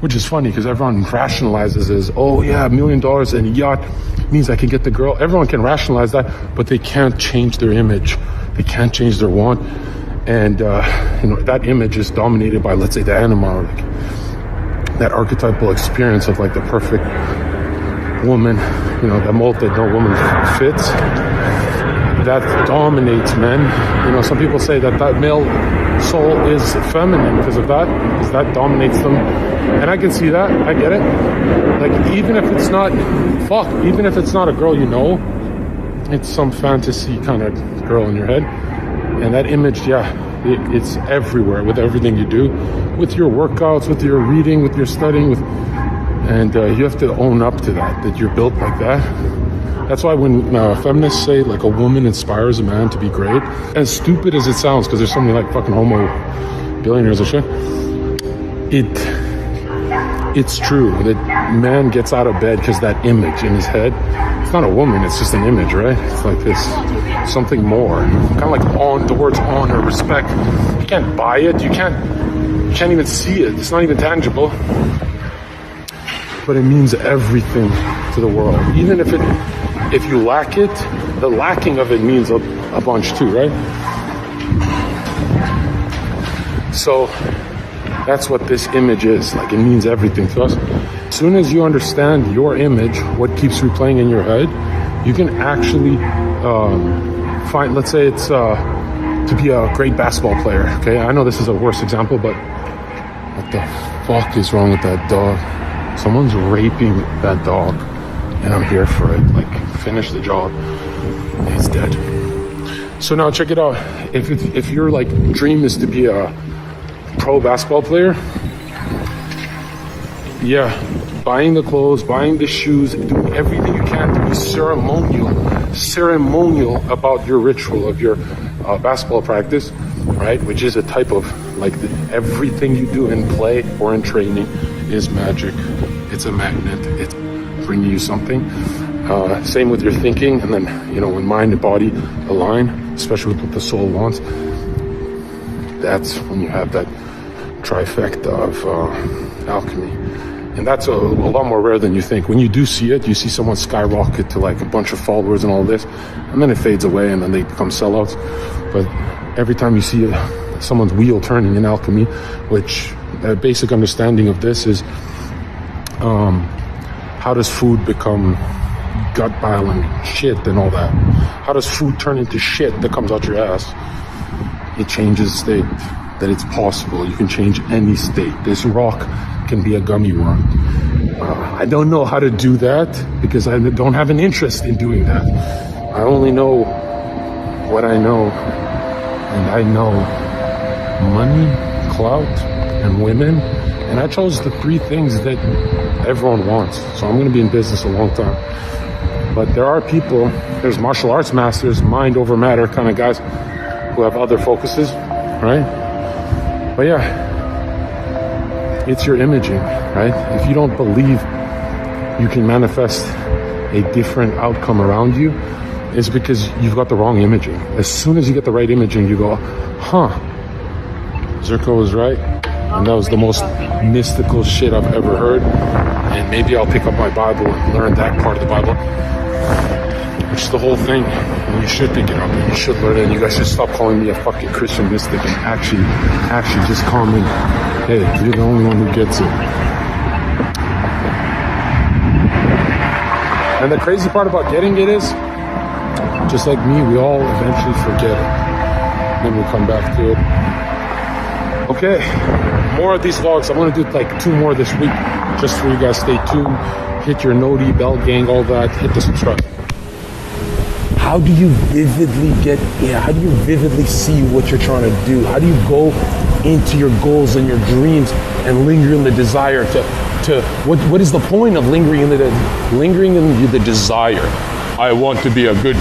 Which is funny, because everyone rationalizes as, oh yeah, $1 million and a yacht means I can get the girl. Everyone can rationalize that, but they can't change their image. They can't change their want. And that image is dominated by, let's say, the anima, or like that archetypal experience of like the perfect woman, you know, that mold that no woman fits, that dominates men. You know, some people say that male soul is feminine because of that, because that dominates them. And I can see that, I get it. Like, even if it's not, even if it's not a girl you know, it's some fantasy kind of girl in your head. And that image, it's everywhere with everything you do, with your workouts, with your reading, with your studying, and you have to own up to that you're built like that. That's why when feminists say like a woman inspires a man to be great, as stupid as it sounds, because there's so many like fucking homo billionaires and shit, it's true that man gets out of bed because that image in his head, it's not a woman, it's just an image, right? It's like this, something more, kind of like the words honor, respect. You can't buy it, you can't even see it, it's not even tangible, but it means everything to the world. Even if you lack it, the lacking of it means a bunch too, right? So that's what this image is. Like, it means everything to us. As soon as you understand your image, what keeps replaying in your head, you can actually find, let's say it's to be a great basketball player, okay? I know this is a worse example, but what the fuck is wrong with that dog? Someone's raping that dog, and I'm here for it. Like, finish the job. He's dead. So now check it out. If your like dream is to be a pro basketball player, buying the clothes, buying the shoes, doing everything you can to be ceremonial about your ritual of your basketball practice, right? Which is a type of like everything you do in play or in training is magic. It's a magnet. It's bringing you something. Same with your thinking, and then, you know, when mind and body align, especially with what the soul wants, that's when you have that trifecta of alchemy. And that's a lot more rare than you think. When you do see it, you see someone skyrocket to like a bunch of followers and all this, and then it fades away and then they become sellouts. But every time you see someone's wheel turning in alchemy, which a basic understanding of this is, how does food become gut bile and shit and all that? How does food turn into shit that comes out your ass? It changes state, that it's possible. You can change any state. This rock can be a gummy worm. I don't know how to do that because I don't have an interest in doing that. I only know what I know, and I know money, clout, and women. And I chose the three things that everyone wants. So I'm going to be in business a long time. But there are people, there's martial arts masters, mind over matter kind of guys who have other focuses, right? But it's your imaging, right? If you don't believe you can manifest a different outcome around you, it's because you've got the wrong imaging. As soon as you get the right imaging, you go, ZHERKA was right. And that was the most mystical shit I've ever heard. And maybe I'll pick up my Bible and learn that part of the Bible, which is the whole thing. And you should pick it up and you should learn it. And you guys should stop calling me a fucking Christian mystic and actually just call me, hey, you're the only one who gets it. And the crazy part about getting it is, just like me, we all eventually forget it. Then we come back to it. Okay, more of these vlogs. I'm going to do like 2 more this week, just for you guys. Stay tuned. Hit your noti, bell gang, all that. Hit the subscribe. How do you vividly how do you vividly see what you're trying to do? How do you go into your goals and your dreams and linger in the desire to what is the point of lingering in the desire? I want to be a good,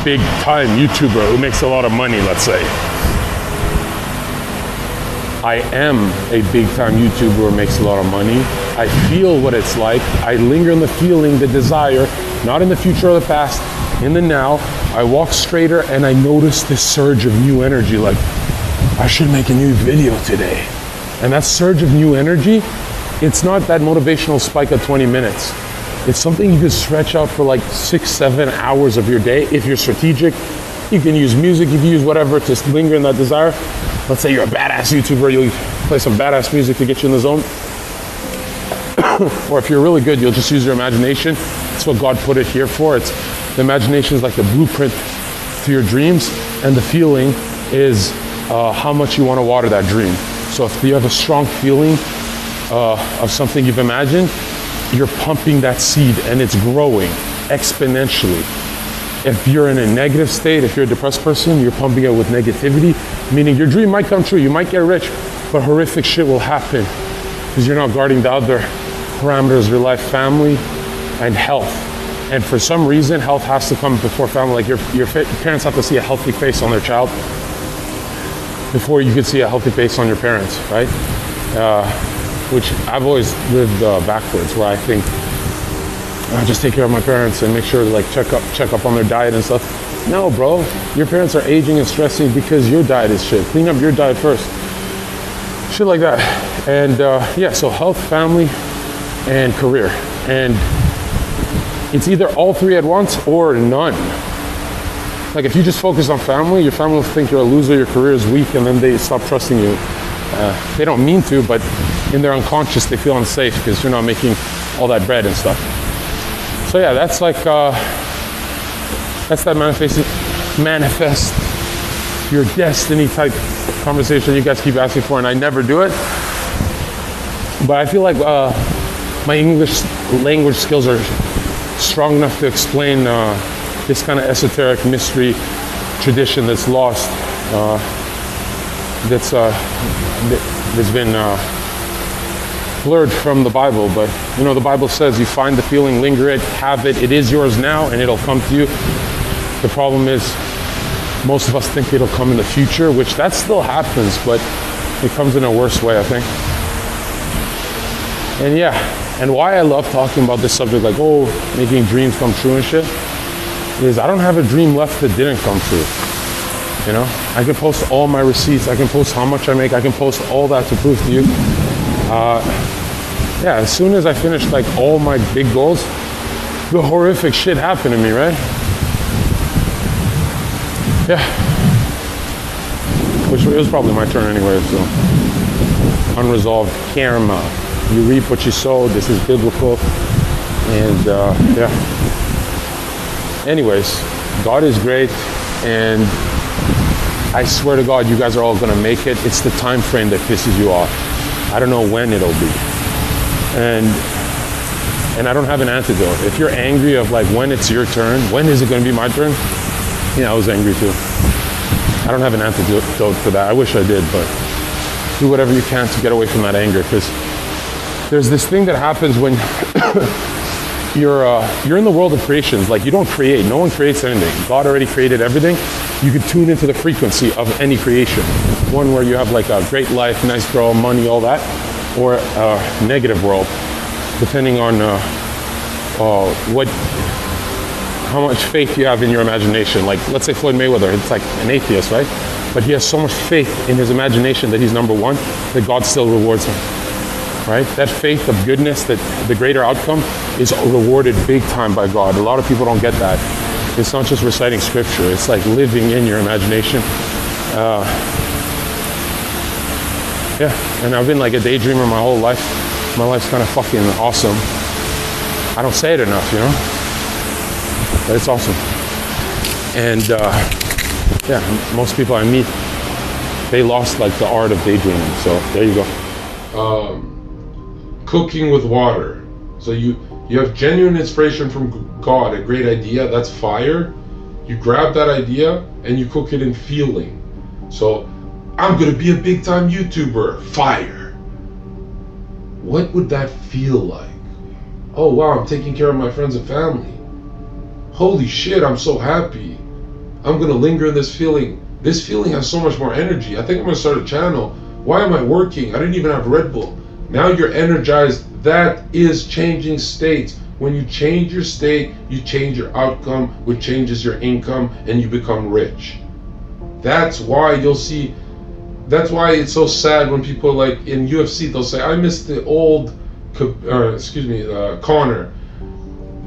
big time YouTuber who makes a lot of money, let's say. I am a big-time YouTuber who makes a lot of money. I feel what it's like. I linger in the feeling, the desire, not in the future or the past, in the now. I walk straighter and I notice this surge of new energy, like, I should make a new video today. And that surge of new energy, it's not that motivational spike of 20 minutes. It's something you can stretch out for like 6-7 hours of your day. If you're strategic, you can use music, you can use whatever to linger in that desire. Let's say you're a badass YouTuber, you'll play some badass music to get you in the zone. or if you're really good, you'll just use your imagination. That's what God put it here for. It's the imagination is like the blueprint to your dreams, and the feeling is how much you want to water that dream. So if you have a strong feeling of something you've imagined, you're pumping that seed and it's growing exponentially. If you're in a negative state, if you're a depressed person, you're pumping it with negativity, meaning your dream might come true, you might get rich, but horrific shit will happen because you're not guarding the other parameters of your life, family and health. And for some reason, health has to come before family. Like your parents have to see a healthy face on their child before you could see a healthy face on your parents, right? Which I've always lived backwards, where I think I just take care of my parents and make sure to like check up on their diet and stuff. No, bro, your parents are aging and stressing because your diet is shit. Clean up your diet first. Shit like that. And yeah, so health, family, and career. And it's either all three at once or none. Like if you just focus on family, your family will think you're a loser, your career is weak, and then they stop trusting you. They don't mean to, but in their unconscious, they feel unsafe because you're not making all that bread and stuff. So yeah, that's like, that's that manifest your destiny type conversation you guys keep asking for, and I never do it. But I feel like my English language skills are strong enough to explain this kind of esoteric mystery tradition that's lost, that's been blurred from the Bible. But you know, the Bible says you find the feeling, linger it, have it, it is yours now, and it'll come to you. The problem is most of us think it'll come in the future, which that still happens, but it comes in a worse way, I think. And yeah, and why I love talking about this subject, like, oh, making dreams come true and shit, is I don't have a dream left that didn't come true. You know, I can post all my receipts, I can post how much I make, I can post all that to prove to you. Yeah, as soon as I finished like all my big goals, the horrific shit happened to me, right? Yeah. Which it was probably my turn anyway, so. Unresolved karma. You reap what you sow, this is biblical. And yeah. Anyways, God is great, and I swear to God, you guys are all gonna make it. It's the time frame that pisses you off. I don't know when it'll be. And I don't have an antidote. If you're angry of like when it's your turn, when is it gonna be my turn? Yeah, I was angry too. I don't have an antidote for that. I wish I did, but do whatever you can to get away from that anger, because there's this thing that happens when you're in the world of creations. Like, you don't create, no one creates anything. God already created everything. You can tune into the frequency of any creation. One where you have like a great life, nice girl, money, all that, or a negative world, depending on how much faith you have in your imagination. Like, let's say Floyd Mayweather, it's like an atheist, right? But he has so much faith in his imagination that he's number one, that God still rewards him, right? That faith of goodness, that the greater outcome is rewarded big time by God. A lot of people don't get that. It's not just reciting scripture, it's like living in your imagination. Yeah, and I've been like a daydreamer my whole life. My life's kind of fucking awesome. I don't say it enough, you know? But it's awesome. And yeah, most people I meet, they lost like the art of daydreaming. So there you go. Cooking with water. So you have genuine inspiration from God, a great idea, that's fire. You grab that idea and you cook it in feeling. So I'm gonna be a big time YouTuber, fire. What would that feel like? Oh wow, I'm taking care of my friends and family. Holy shit, I'm so happy. I'm gonna linger in this feeling. This feeling has so much more energy. I think I'm gonna start a channel. Why am I working? I didn't even have Red Bull. Now you're energized. That is changing states. When you change your state, you change your outcome, which changes your income, and you become rich. That's why you'll see, that's why it's so sad when people like in UFC, they'll say, I miss the old, Connor.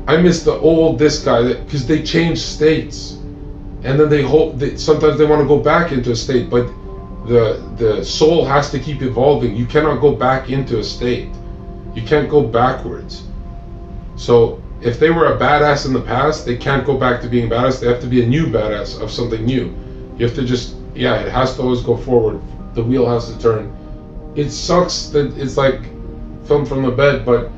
I miss the old this guy, because they change states. And then they hope that sometimes they want to go back into a state, but the soul has to keep evolving. You cannot go back into a state. You can't go backwards. So if they were a badass in the past, they can't go back to being badass. They have to be a new badass of something new. You have to just, yeah, it has to always go forward. The wheel has to turn. It sucks that it's like filmed from the bed, but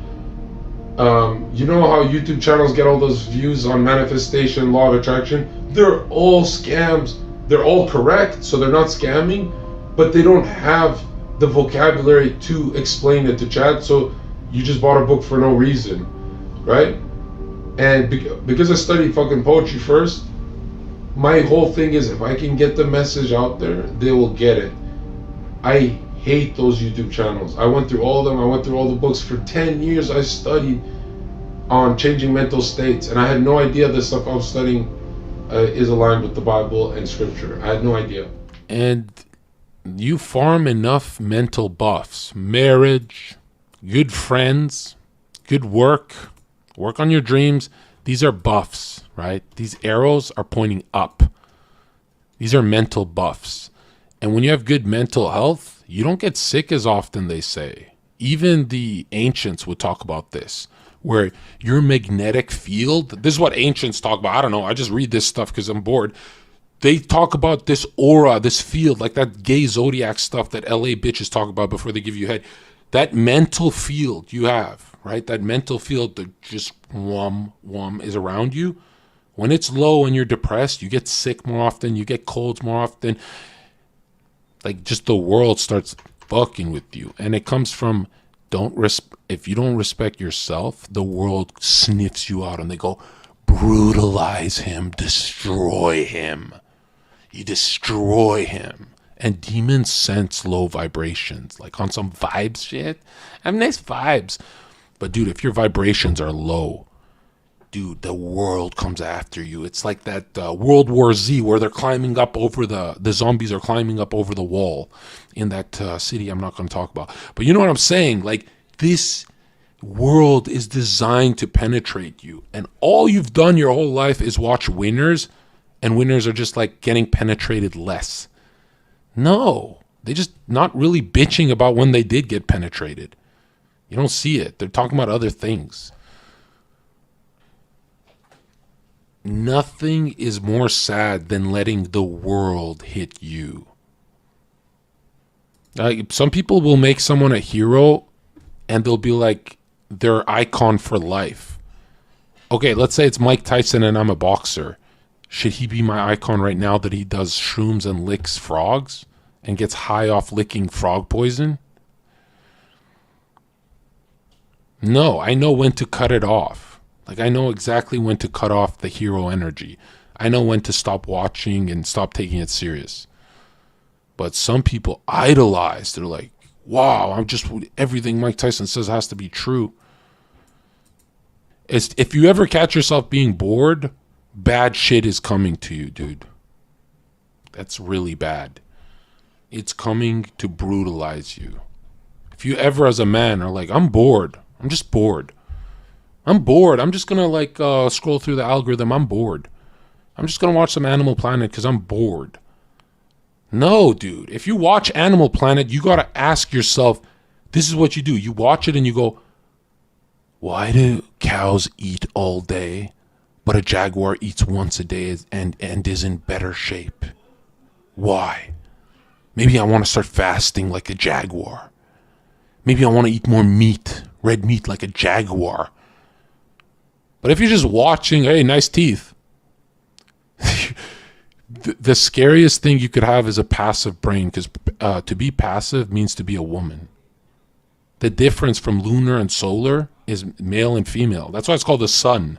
you know how YouTube channels get all those views on manifestation, law of attraction? They're all scams. They're all correct, so they're not scamming, but they don't have the vocabulary to explain it to Chad, so you just bought a book for no reason, right? And because I studied fucking poetry first, my whole thing is if I can get the message out there, they will get it. I hate those YouTube channels. I went through all of them. I went through all the books. For 10 years I studied on changing mental states, and I had no idea the stuff I was studying is aligned with the Bible and scripture. I had no idea. And you farm enough mental buffs, marriage, good friends, good work on your dreams. These are buffs, right? These arrows are pointing up. These are mental buffs. And when you have good mental health, you don't get sick as often, they say. Even the ancients would talk about this, where your magnetic field, this is what ancients talk about. I don't know. I just read this stuff because I'm bored. They talk about this aura, this field, like that gay zodiac stuff that LA bitches talk about before they give you head. That mental field you have, right? That mental field that just is around you. When it's low and you're depressed, you get sick more often, you get colds more often. Like just the world starts fucking with you. And it comes from if you don't respect yourself, the world sniffs you out and they go, brutalize him, destroy him. You destroy him. And demons sense low vibrations, like on some vibes shit. I have nice vibes. But dude, if your vibrations are low, dude, the world comes after you. It's like that World War Z where they're climbing up over the zombies are climbing up over the wall in that city I'm not going to talk about. But you know what I'm saying? Like, this world is designed to penetrate you. And all you've done your whole life is watch winners, and winners are just like getting penetrated less. No, they just not really bitching about when they did get penetrated. You don't see it. They're talking about other things. Nothing is more sad than letting the world hit you. Some people will make someone a hero and they'll be like their icon for life. Okay, let's say it's Mike Tyson and I'm a boxer. Should he be my icon right now that he does shrooms and licks frogs and gets high off licking frog poison? No, I know when to cut it off. Like, I know exactly when to cut off the hero energy. I know when to stop watching and stop taking it serious. But some people idolize. They're like, wow, everything Mike Tyson says has to be true. If you ever catch yourself being bored, bad shit is coming to you, dude. That's really bad. It's coming to brutalize you. If you ever, as a man, are like, I'm bored. I'm just bored. I'm bored. I'm just going to scroll through the algorithm. I'm bored. I'm just going to watch some Animal Planet because I'm bored. No, dude. If you watch Animal Planet, you got to ask yourself, this is what you do. You watch it and you go, why do cows eat all day, but a jaguar eats once a day and is in better shape? Why? Maybe I want to start fasting like a jaguar. Maybe I want to eat more meat, red meat like a jaguar. But if you're just watching, hey, nice teeth. The scariest thing you could have is a passive brain, because to be passive means to be a woman. The difference from lunar and solar is male and female. That's why it's called the sun.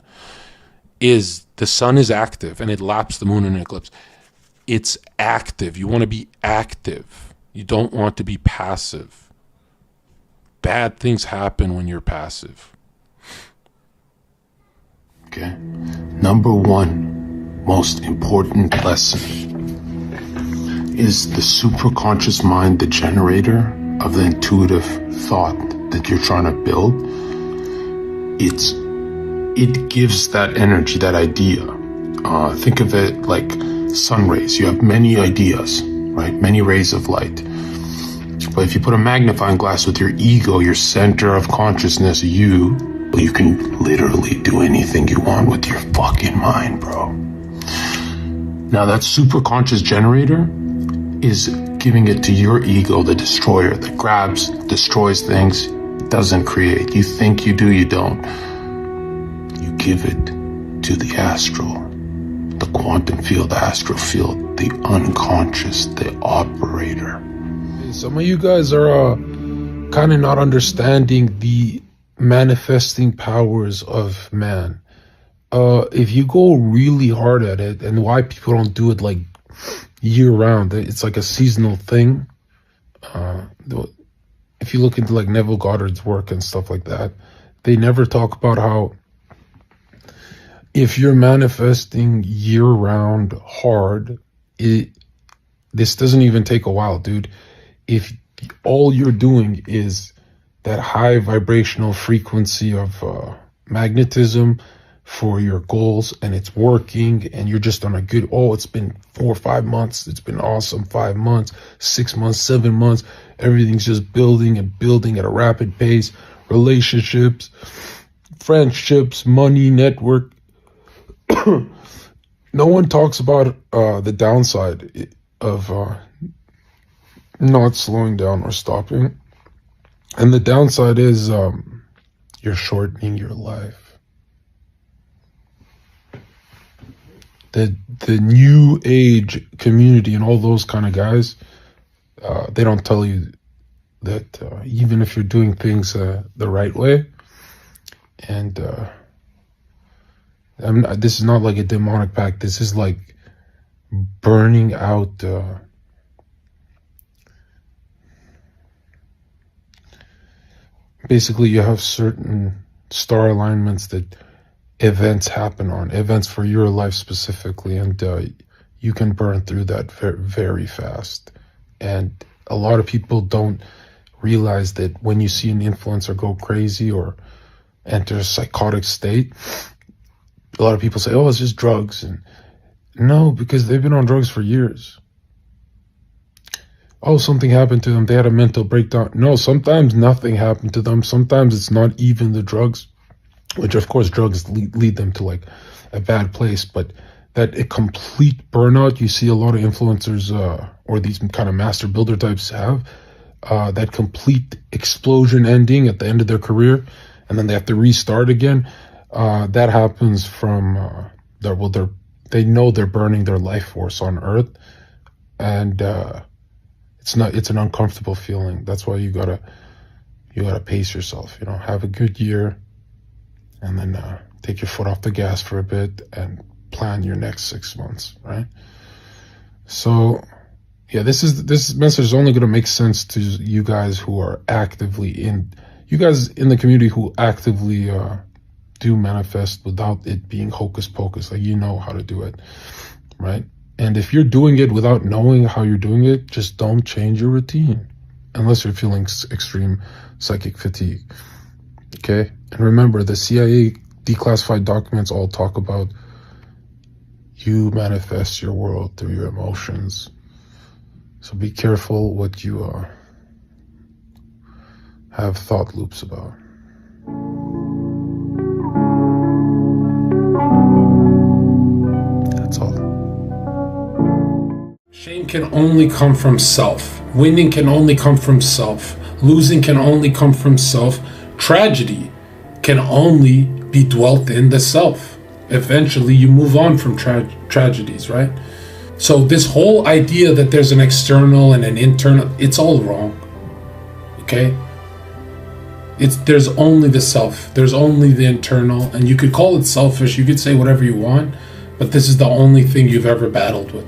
The sun is active and it laps the moon in an eclipse. It's active. You want to be active. You don't want to be passive. Bad things happen when you're passive. Okay. Number one most important lesson is the superconscious mind, the generator of the intuitive thought that you're trying to build. It gives that energy, that idea. Think of it like sun rays. You have many ideas, right? Many rays of light. But if you put a magnifying glass with your ego, your center of consciousness, you can literally do anything you want with your fucking mind, bro. Now that superconscious generator is giving it to your ego, the destroyer, that grabs, destroys things, doesn't create. You think you do, you don't. You give it to the astral, the quantum field, the astral field, the unconscious, the operator. Some of you guys are kind of not understanding the manifesting powers of man. If you go really hard at it, and why people don't do it like year round, it's like a seasonal thing. If you look into like Neville Goddard's work and stuff like that, they never talk about how if you're manifesting year round hard, this doesn't even take a while, dude. If all you're doing is that high vibrational frequency of magnetism for your goals, and it's working, and you're just on a good, it's been 4 or 5 months, it's been awesome, 5 months, 6 months, 7 months, everything's just building and building at a rapid pace, relationships, friendships, money, network. No one talks about the downside of not slowing down or stopping. And the downside is you're shortening your life. The new age community and all those kind of guys, they don't tell you that even if you're doing things the right way, and this is not like a demonic pact, this is like burning out basically you have certain star alignments that events happen on, events for your life specifically, and you can burn through that very, very fast. And a lot of people don't realize that when you see an influencer go crazy or enter a psychotic state, a lot of people say, it's just drugs. And no, because they've been on drugs for years. Something happened to them, they had a mental breakdown. No, sometimes nothing happened to them. Sometimes it's not even the drugs, which of course drugs lead them to like a bad place, but that a complete burnout, you see a lot of influencers or these kind of master builder types have, that complete explosion ending at the end of their career, and then they have to restart again. That happens from they know they're burning their life force on earth, and it's an uncomfortable feeling. That's why you gotta pace yourself, have a good year, and then take your foot off the gas for a bit and plan your next 6 months, right? So yeah, this message is only going to make sense to you guys who are you guys in the community who actively do manifest without it being hocus pocus, like how to do it, right? And if you're doing it without knowing how you're doing it, just don't change your routine unless you're feeling extreme psychic fatigue. Okay? And remember, the CIA declassified documents all talk about you manifest your world through your emotions. So be careful what you have thought loops about. That's all. Shame can only come from self. Winning can only come from self. Losing can only come from self. Tragedy can only be dwelt in the self. Eventually you move on from tragedies, right? So this whole idea that there's an external and an internal, it's all wrong. Okay? There's only the self. There's only the internal, and you could call it selfish, you could say whatever you want, but this is the only thing you've ever battled with.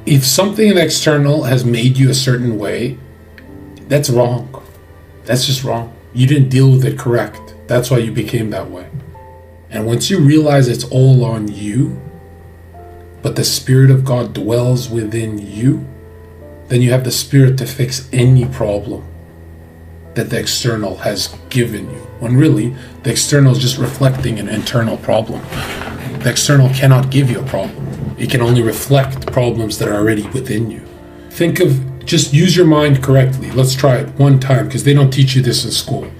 If something external has made you a certain way, that's wrong. That's just wrong. You didn't deal with it correct. That's why you became that way. And once you realize it's all on you, but the Spirit of God dwells within you, then you have the Spirit to fix any problem that the external has given you. When really, the external is just reflecting an internal problem. The external cannot give you a problem. It can only reflect problems that are already within you. Think of Just use your mind correctly. Let's try it one time, because they don't teach you this in school.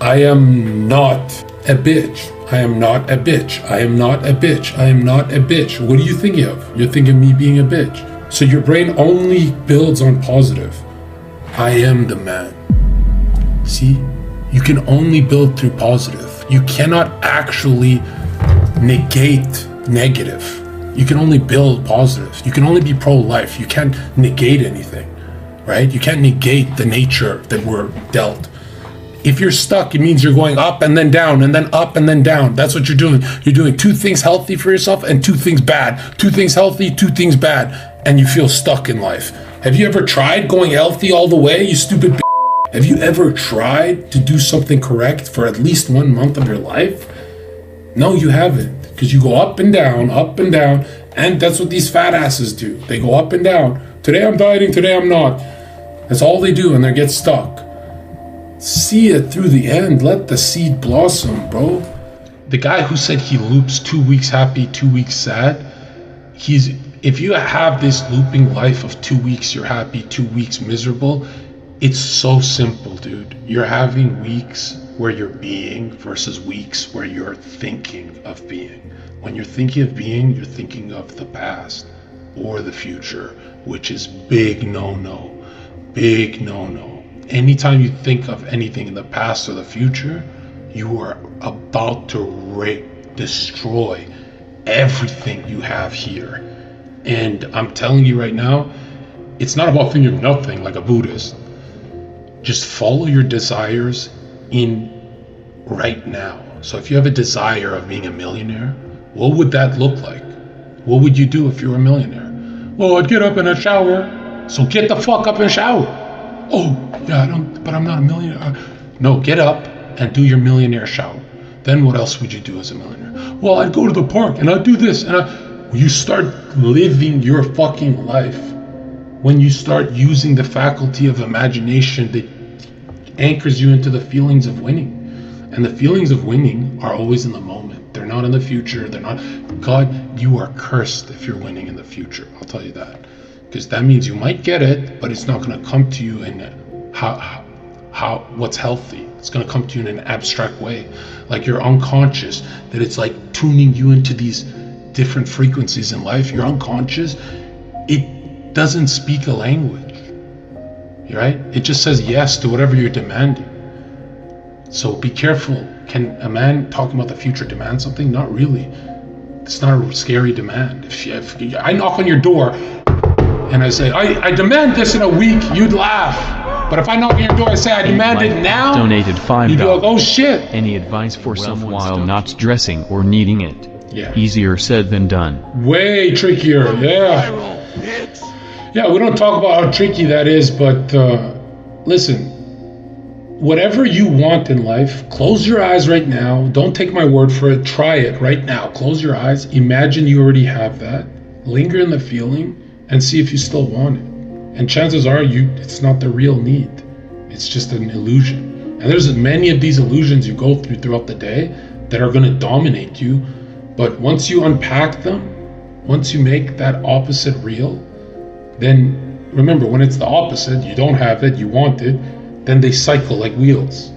I am not a bitch. I am not a bitch. I am not a bitch. I am not a bitch. What are you thinking of? You're thinking me being a bitch. So your brain only builds on positive. I am the man. See? You can only build through positive. You cannot actually negate negative. You can only build positive. You can only be pro-life. You can't negate anything, right? You can't negate the nature that we're dealt. If you're stuck, it means you're going up and then down and then up and then down. That's what you're doing. You're doing 2 things healthy for yourself and 2 things bad. 2 things healthy, 2 things bad, and you feel stuck in life. Have you ever tried going healthy all the way, you stupid bitch? Have you ever tried to do something correct for at least 1 month of your life? No, you haven't, because you go up and down, and that's what these fat asses do. They go up and down. Today I'm dieting, today I'm not. That's all they do, and they get stuck. See it through the end. Let the seed blossom, bro. The guy who said he loops 2 weeks happy, 2 weeks sad, if you have this looping life of 2 weeks you're happy, 2 weeks miserable, it's so simple, dude. You're having weeks where you're being versus weeks where you're thinking of being. When you're thinking of being, you're thinking of the past or the future, which is big no-no. Big no-no. Anytime you think of anything in the past or the future, you are about to destroy everything you have here. And I'm telling you right now, it's not about thinking of nothing like a Buddhist. Just follow your desires in right now. So if you have a desire of being a millionaire, what would that look like? What would you do if you were a millionaire? Well, I'd get up and I'd shower. So get the fuck up and shower. Oh, yeah, but I'm not a millionaire. No, get up and do your millionaire shower. Then what else would you do as a millionaire? Well, I'd go to the park and I'd do this. And you start living your fucking life. When you start using the faculty of imagination that anchors you into the feelings of winning. And the feelings of winning are always in the moment. They're not in the future. They're not. God, you are cursed if you're winning in the future. I'll tell you that. Because that means you might get it, but it's not going to come to you in what's healthy. It's going to come to you in an abstract way. Like you're unconscious, that it's like tuning you into these different frequencies in life. You're unconscious. It doesn't speak a language. Right? It just says yes to whatever you're demanding. So be careful. Can a man talking about the future demand something? Not really. It's not a scary demand. If I knock on your door and I say, I demand this in a week, you'd laugh. But if I knock on your door and say, I demand it now, donated $5. you'd be like, oh shit. Any advice for someone while not dressing or needing it? Yeah. Easier said than done. Way trickier, yeah. Yeah, we don't talk about how tricky that is, but listen, whatever you want in life, close your eyes right now. Don't take my word for it. Try it right now. Close your eyes. Imagine you already have that. Linger in the feeling and see if you still want it. And chances are it's not the real need. It's just an illusion. And there's many of these illusions you go through throughout the day that are going to dominate you. But once you unpack them, once you make that opposite real, then remember, when it's the opposite, you don't have it, you want it, then they cycle like wheels.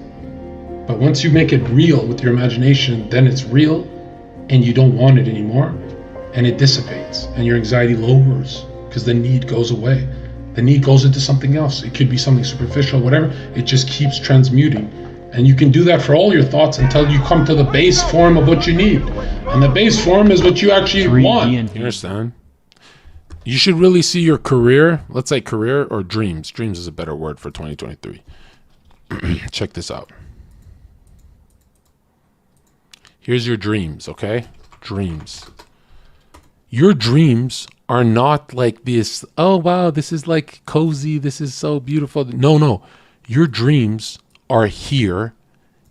But once you make it real with your imagination, then it's real and you don't want it anymore, and it dissipates and your anxiety lowers because the need goes away. The need goes into something else. It could be something superficial, whatever. It just keeps transmuting. And you can do that for all your thoughts until you come to the base form of what you need. And the base form is what you actually want. You understand? You should really see your career, let's say career or dreams. Dreams is a better word for 2023. Check this out. Here's your dreams, okay? Dreams. Your dreams are not like this, oh wow, this is like cozy, this is so beautiful. No. Your dreams are here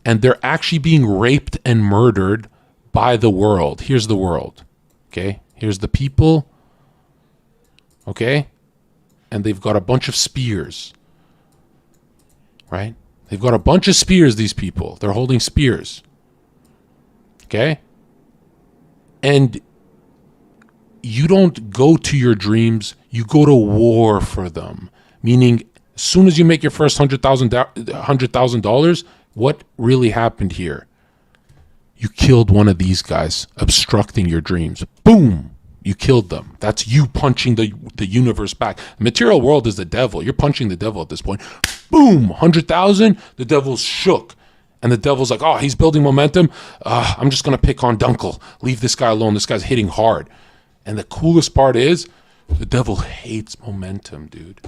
and they're actually being raped and murdered by the world. Here's the world, okay? Here's the people. Okay? And they've got a bunch of spears. Right? They've got a bunch of spears, these people. They're holding spears. Okay? And you don't go to your dreams, you go to war for them. Meaning, as soon as you make your first $100,000, what really happened here? You killed one of these guys obstructing your dreams. Boom! You killed them. That's you punching the universe back. The material world is the devil. You're punching the devil at this point. Boom! 100,000. The devil's shook. And the devil's like, oh, he's building momentum. I'm just going to pick on Dunkel. Leave this guy alone. This guy's hitting hard. And the coolest part is the devil hates momentum, dude.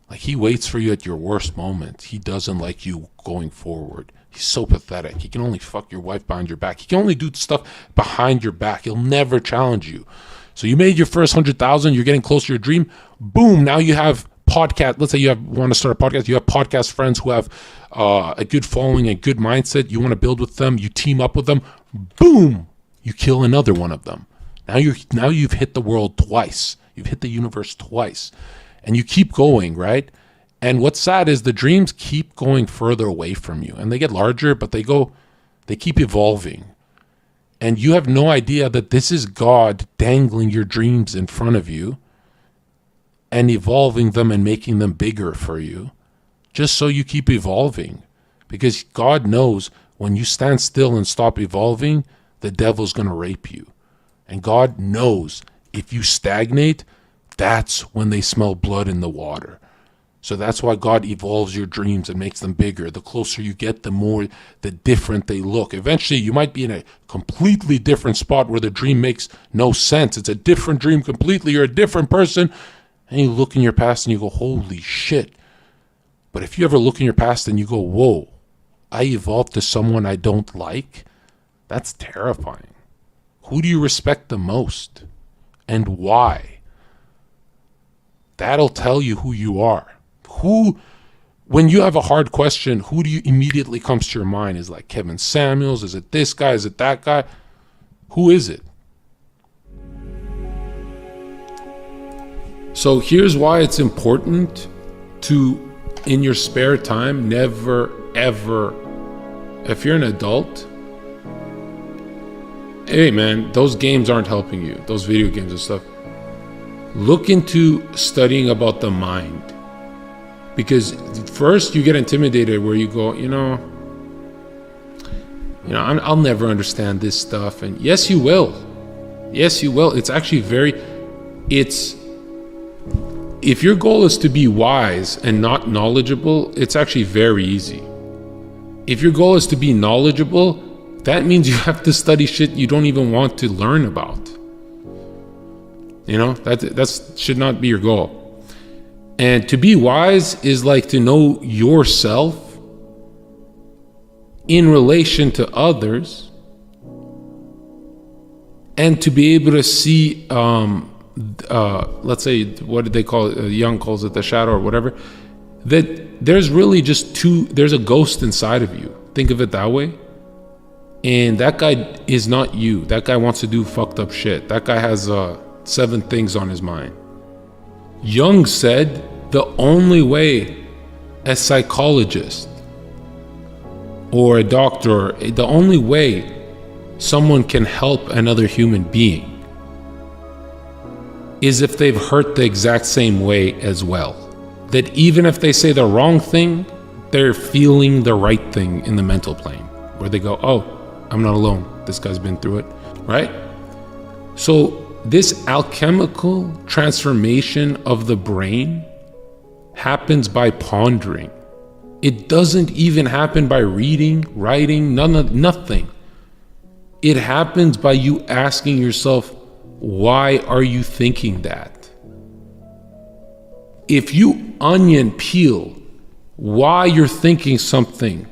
Like, he waits for you at your worst moment. He doesn't like you going forward. He's so pathetic. He can only fuck your wife behind your back. He can only do stuff behind your back. He'll never challenge you. So you made your first 100,000. You're getting close to your dream. Boom. Now you have podcast. Let's say you want to start a podcast. You have podcast friends who have a good following, a good mindset. You want to build with them. You team up with them. Boom. You kill another one of them. Now you've hit the world twice. You've hit the universe twice. And you keep going, right? And what's sad is the dreams keep going further away from you. And they get larger, but they keep evolving. And you have no idea that this is God dangling your dreams in front of you and evolving them and making them bigger for you, just so you keep evolving. Because God knows when you stand still and stop evolving, the devil's going to rape you. And God knows if you stagnate, that's when they smell blood in the water. So that's why God evolves your dreams and makes them bigger. The closer you get, the different they look. Eventually, you might be in a completely different spot where the dream makes no sense. It's a different dream completely. You're a different person. And you look in your past and you go, holy shit. But if you ever look in your past and you go, whoa, I evolved to someone I don't like, that's terrifying. Who do you respect the most? And why? That'll tell you who you are. When you have a hard question, who do you immediately comes to your mind? Is like Kevin Samuels? Is it this guy? Is it that guy? Who is it? So here's why it's important to, in your spare time, never, ever, if you're an adult, hey man, those games aren't helping you, those video games and stuff. Look into studying about the mind. Because first you get intimidated where you go, I'll never understand this stuff. And yes, you will. Yes, you will. It's actually if your goal is to be wise and not knowledgeable, it's actually very easy. If your goal is to be knowledgeable, that means you have to study shit you don't even want to learn about. That should not be your goal. And to be wise is like to know yourself in relation to others and to be able to see, let's say, what did they call it? Young calls it the shadow or whatever, that there's really just there's a ghost inside of you. Think of it that way. And that guy is not you. That guy wants to do fucked up shit. That guy has 7 things on his mind. Jung said the only way a psychologist or a doctor, the only way someone can help another human being is if they've hurt the exact same way as well. That even if they say the wrong thing, they're feeling the right thing in the mental plane, where they go, oh, I'm not alone. This guy's been through it, right? So this alchemical transformation of the brain happens by pondering. It doesn't even happen by reading, writing, nothing. It happens by you asking yourself, why are you thinking that? If you onion peel why you're thinking something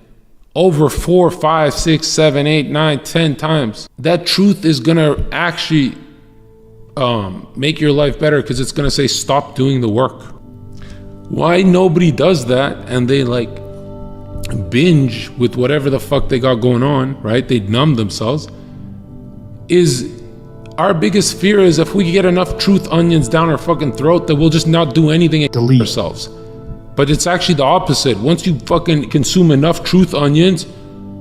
over 4, 5, 6, 7, 8, 9, 10 times, that truth is gonna actually make your life better, because it's gonna say stop doing the work. Why nobody does that and they like binge with whatever the fuck they got going on, right? They numb themselves. Is our biggest fear is if we get enough truth onions down our fucking throat that we'll just not do anything and delete ourselves. But it's actually the opposite. Once you fucking consume enough truth onions,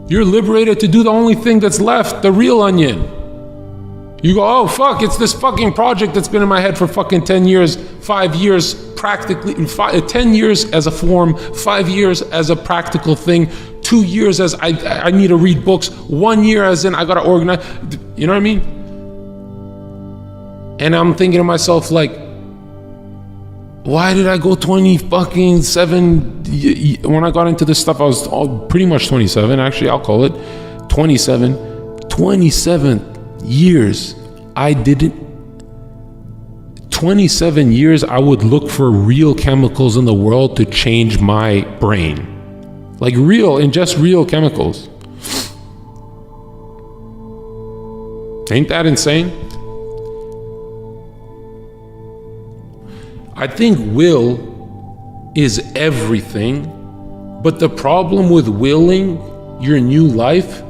you're liberated to do the only thing that's left, the real onion. You go, oh fuck, it's this fucking project that's been in my head for fucking 10 years, 5 years practically, 10 years as a form, 5 years as a practical thing, 2 years as I need to read books, 1 year as in I gotta organize, you know what I mean? And I'm thinking to myself like, why did I go 27, when I got into this stuff, I was pretty much 27, actually, I'll call it 27 years. I didn't, 27 years I would look for real chemicals in the world to change my brain. Like real, and just real chemicals. Ain't that insane? I think will is everything, but the problem with willing your new life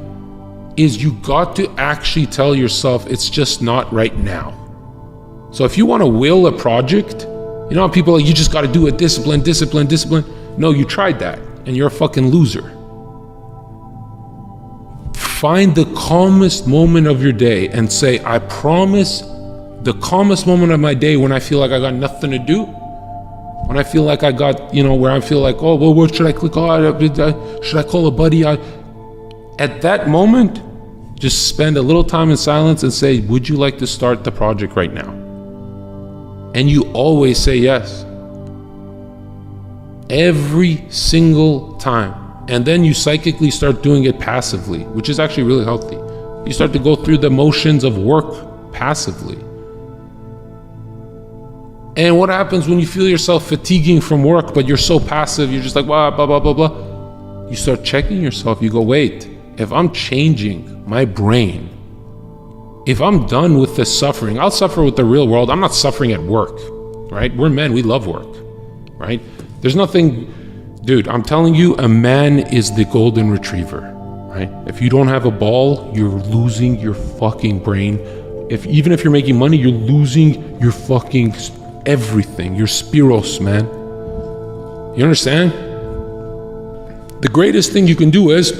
is you got to actually tell yourself it's just not right now. So if you want to will a project, you know how people are like, you just got to do it, discipline. No, you tried that and you're a fucking loser. Find the calmest moment of your day and say, I promise the calmest moment of my day when I feel like I got nothing to do, when I feel like I got, where I feel like, oh, well, what should I click on? Should I call a buddy? At that moment, just spend a little time in silence and say, would you like to start the project right now? And you always say yes. Every single time. And then you psychically start doing it passively, which is actually really healthy. You start to go through the motions of work passively. And what happens when you feel yourself fatiguing from work, but you're so passive, you're just like, blah, blah, blah, blah, blah. You start checking yourself. You go, wait, if I'm changing my brain, if I'm done with this suffering, I'll suffer with the real world. I'm not suffering at work, right? We're men, we love work, right? There's nothing, dude, I'm telling you, a man is the golden retriever, right? If you don't have a ball, you're losing your fucking brain. Even if you're making money, you're losing your fucking everything. You're Spiros, man. You understand? The greatest thing you can do is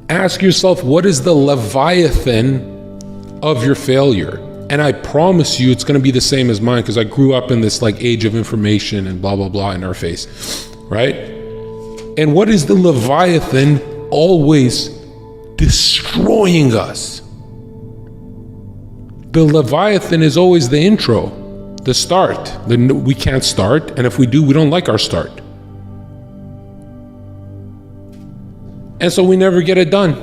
ask yourself, what is the Leviathan of your failure? And I promise you it's going to be the same as mine, because I grew up in this like age of information and blah, blah, blah in our face, right? And what is the Leviathan always destroying us? The Leviathan is always the intro, the start. We can't start, and if we do, we don't like our start. And so we never get it done.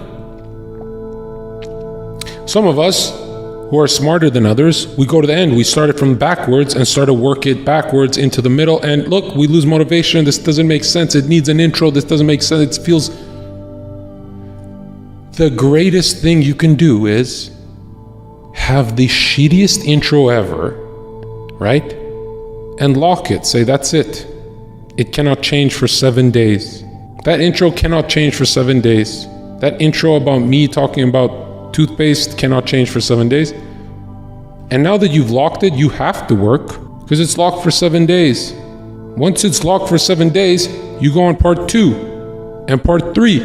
Some of us who are smarter than others, we go to the end. We start it from backwards and start to work it backwards into the middle. And look, we lose motivation. This doesn't make sense. It needs an intro. This doesn't make sense. It feels... The greatest thing you can do is have the shittiest intro ever, right? And lock it. Say, that's it. It cannot change for 7 days. That intro cannot change for 7 days. That intro about me talking about toothpaste cannot change for 7 days. And now that you've locked it, you have to work, because it's locked for 7 days. Once it's locked for 7 days, you go on part 2 and part 3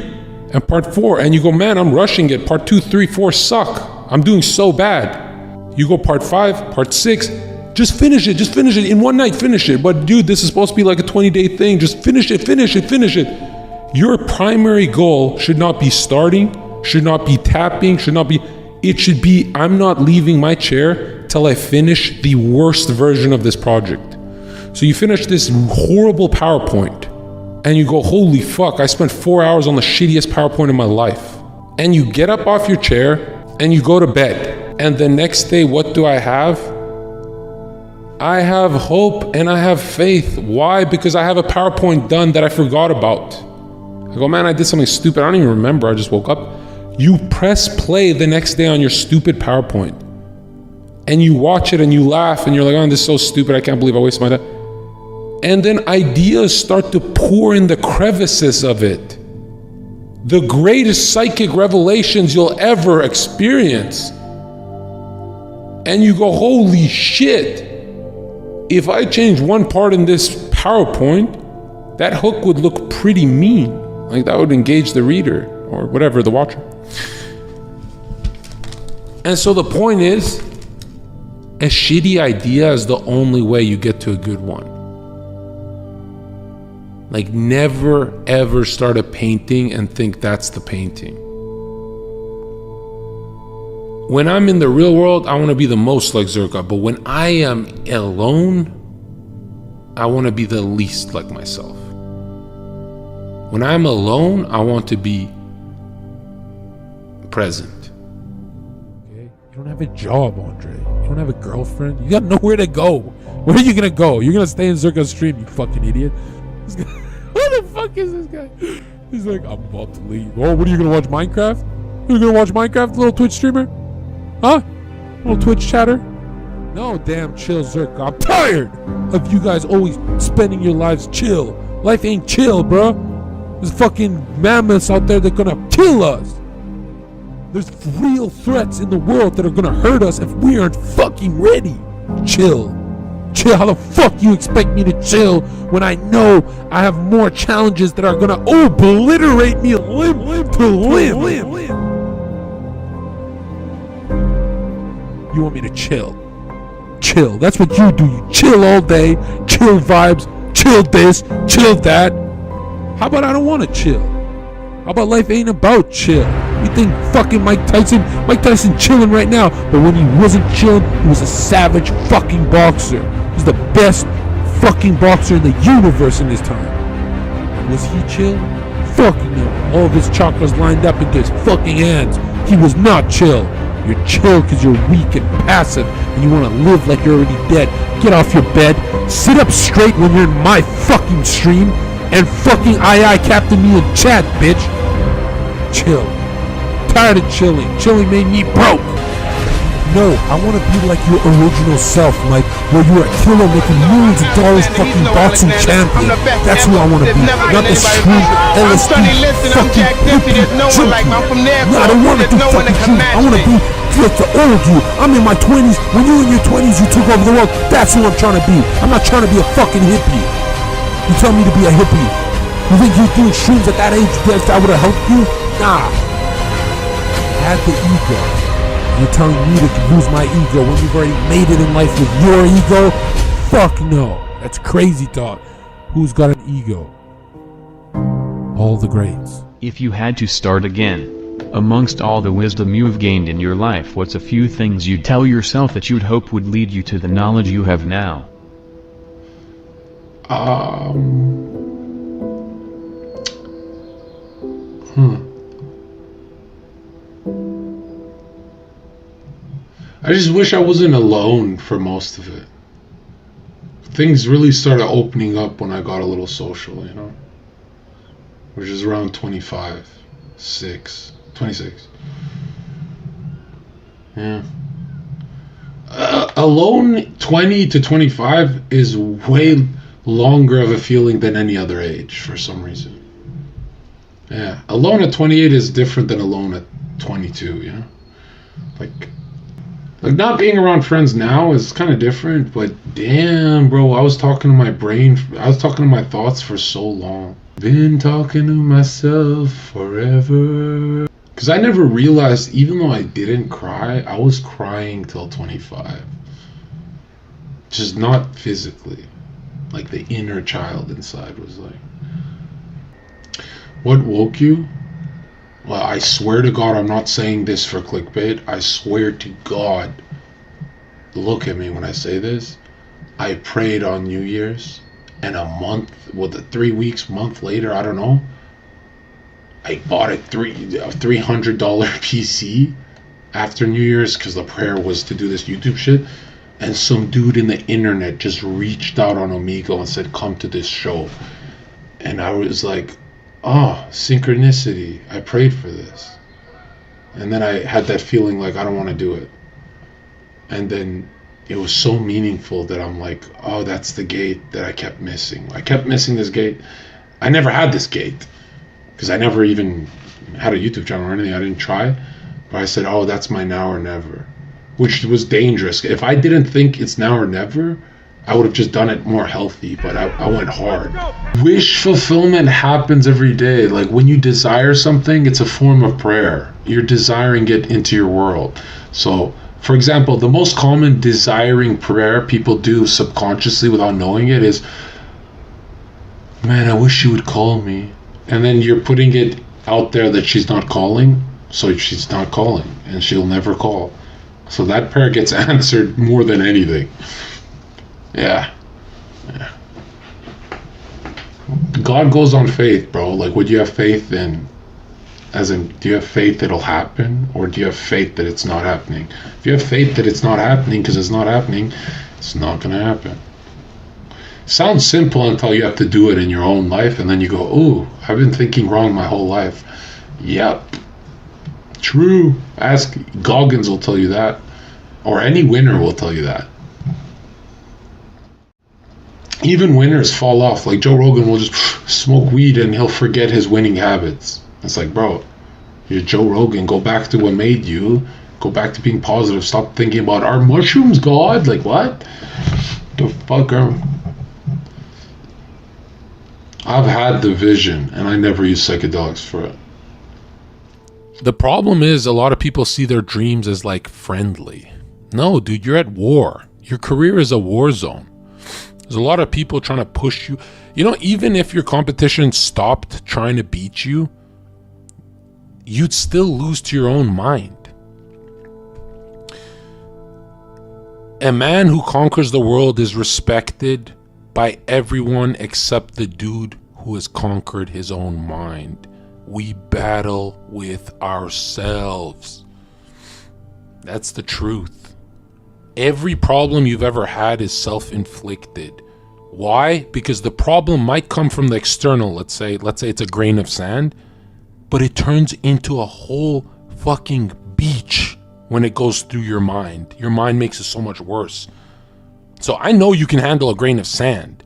and part 4, and you go, man, I'm rushing it. Part 2, 3, 4 suck. I'm doing so bad. You go part 5, part 6, just finish it in one night, finish it. But dude, this is supposed to be like a 20-day thing. Just finish it. Your primary goal should not be starting, should not be tapping, it should be, I'm not leaving my chair till I finish the worst version of this project. So you finish this horrible PowerPoint and you go, holy fuck, I spent 4 hours on the shittiest PowerPoint in my life. And you get up off your chair and you go to bed. And the next day, what do I have? I have hope and I have faith. Why? Because I have a PowerPoint done that I forgot about. I go, man, I did something stupid. I don't even remember. I just woke up. You press play the next day on your stupid PowerPoint. And you watch it and you laugh and you're like, oh, this is so stupid. I can't believe I wasted my time. And then ideas start to pour in the crevices of it. The greatest psychic revelations you'll ever experience. And you go, holy shit. If I change one part in this PowerPoint, that hook would look pretty mean. Like that would engage the reader or whatever, the watcher. And so the point is, a shitty idea is the only way you get to a good one. Like, never ever start a painting and think that's the painting. When I'm in the real world, I want to be the most like ZHERKA, but when I am alone, I want to be the least like myself. When I'm alone, I want to be present. Okay? You don't have a job, Andre. You don't have a girlfriend. You got nowhere to go. Where are you gonna go? You're gonna stay in ZHERKA's stream, you fucking idiot. This guy, what the fuck is this guy? He's like, I'm about to leave. Oh, what are you gonna watch, Minecraft? You're gonna watch Minecraft, little Twitch streamer? Huh? Little Twitch chatter? No, damn, chill, ZHERKA. I'm tired of you guys always spending your lives chill. Life ain't chill, bro. There's fucking mammoths out there that are gonna kill us. There's real threats in the world that are gonna hurt us if we aren't fucking ready. Chill. Chill. How the fuck you expect me to chill when I know I have more challenges that are gonna obliterate me limb to limb? You want me to chill? Chill. That's what you do. You chill all day, chill vibes, chill this, chill that. How about I don't want to chill? How about life ain't about chill? You think fucking Mike Tyson chilling right now, but when he wasn't chilling, he was a savage fucking boxer. He's the best fucking boxer in the universe in his time. Was he chill? Fucking no. All of his chakras lined up into his fucking hands. He was not chill. You're chill because you're weak and passive and you want to live like you're already dead. Get off your bed, sit up straight when you're in my fucking stream, and fucking Captain me in chat, bitch. Chill. Tired of chilling. Chilling made me broke. No, I want to be like your original self, Mike, where you're a killer making millions of dollars fucking boxing champion. That's who I want to be. Not the street, LSD, fucking hippie junkie. No, I don't want to do fucking shit. I want to be like the old you. I'm in my 20s. When you were in your 20s, you took over the world. That's who I'm trying to be. I'm not trying to be a fucking hippie. You tell me to be a hippie. You think you doing streams at that age that would have helped you? Nah. I had the ego. You're telling me to lose my ego when you've already made it in life with your ego? Fuck no. That's crazy talk. Who's got an ego? All the greats. If you had to start again, amongst all the wisdom you've gained in your life, what's a few things you'd tell yourself that you'd hope would lead you to the knowledge you have now? I just wish I wasn't alone for most of it. Things really started opening up when I got a little social, you know? Which is around 26. Yeah. Alone 20 to 25 is way longer of a feeling than any other age for some reason. Yeah. Alone at 28 is different than alone at 22, you know? Like not being around friends now is kind of different, but damn, bro, I was talking to my thoughts for so long. Been talking to myself forever. Because I never realized, even though I didn't cry, I was crying till 25. Just not physically. Like the inner child inside was like. What woke you? Well, I swear to God, I'm not saying this for clickbait. I swear to God, look at me when I say this. I prayed on New Year's, and a month, month later, I don't know, I bought a $300 PC after New Year's because the prayer was to do this YouTube shit. And some dude in the internet just reached out on Omegle and said, come to this show. And I was like, oh, synchronicity. I prayed for this. And then I had that feeling like I don't want to do it. And then it was so meaningful that I'm like, oh, that's the gate that I kept missing. I kept missing this gate. I never had this gate because I never even had a YouTube channel or anything. I didn't try. But I said, oh, that's my now or never, which was dangerous. If I didn't think it's now or never, I would have just done it more healthy, but I went hard. Wish fulfillment happens every day. Like when you desire something, it's a form of prayer. You're desiring it into your world. So, for example, the most common desiring prayer people do subconsciously without knowing it is, man, I wish she would call me. And then you're putting it out there that she's not calling, so she's not calling, and she'll never call. So that prayer gets answered more than anything. Yeah. God goes on faith, bro. Like, would you have faith in, as in, do you have faith it'll happen, or do you have faith that it's not happening? If you have faith that it's not happening because it's not happening, it's not going to happen. Sounds simple until you have to do it in your own life, and then you go, ooh, I've been thinking wrong my whole life. Yep. True. Ask Goggins will tell you that, or any winner will tell you that. Even winners fall off. Like Joe Rogan will just smoke weed and he'll forget his winning habits. It's like, bro, you're Joe Rogan. Go back to what made you. Go back to being positive. Stop thinking about, are mushrooms God? Like, what? The fuck are... I've had the vision and I never use psychedelics for it. The problem is a lot of people see their dreams as like friendly. No, dude, you're at war. Your career is a war zone. There's a lot of people trying to push you. You know, even if your competition stopped trying to beat you, you'd still lose to your own mind. A man who conquers the world is respected by everyone except the dude who has conquered his own mind. We battle with ourselves. That's the truth. Every problem you've ever had is self-inflicted. Why? Because the problem might come from the external. Let's say it's a grain of sand, but it turns into a whole fucking beach when it goes through your mind. Your mind makes it so much worse. So I know you can handle a grain of sand,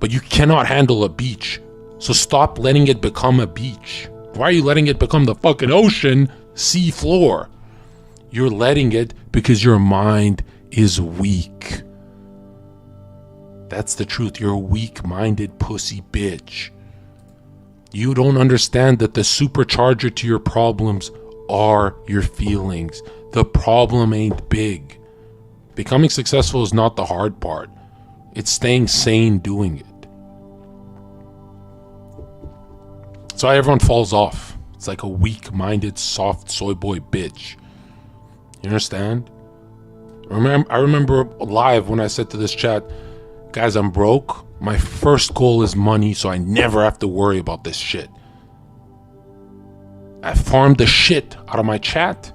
but you cannot handle a beach. So stop letting it become a beach. Why are you letting it become the fucking ocean, sea floor? You're letting it because your mind is weak. That's the truth. You're a weak-minded pussy bitch. You don't understand that the supercharger to your problems are your feelings. The problem ain't big. Becoming successful is not the hard part. It's staying sane doing it. That's why everyone falls off. It's like a weak-minded, soft soy boy bitch. You understand? I remember live when I said to this chat, guys, I'm broke. My first goal is money, so I never have to worry about this shit. I farmed the shit out of my chat.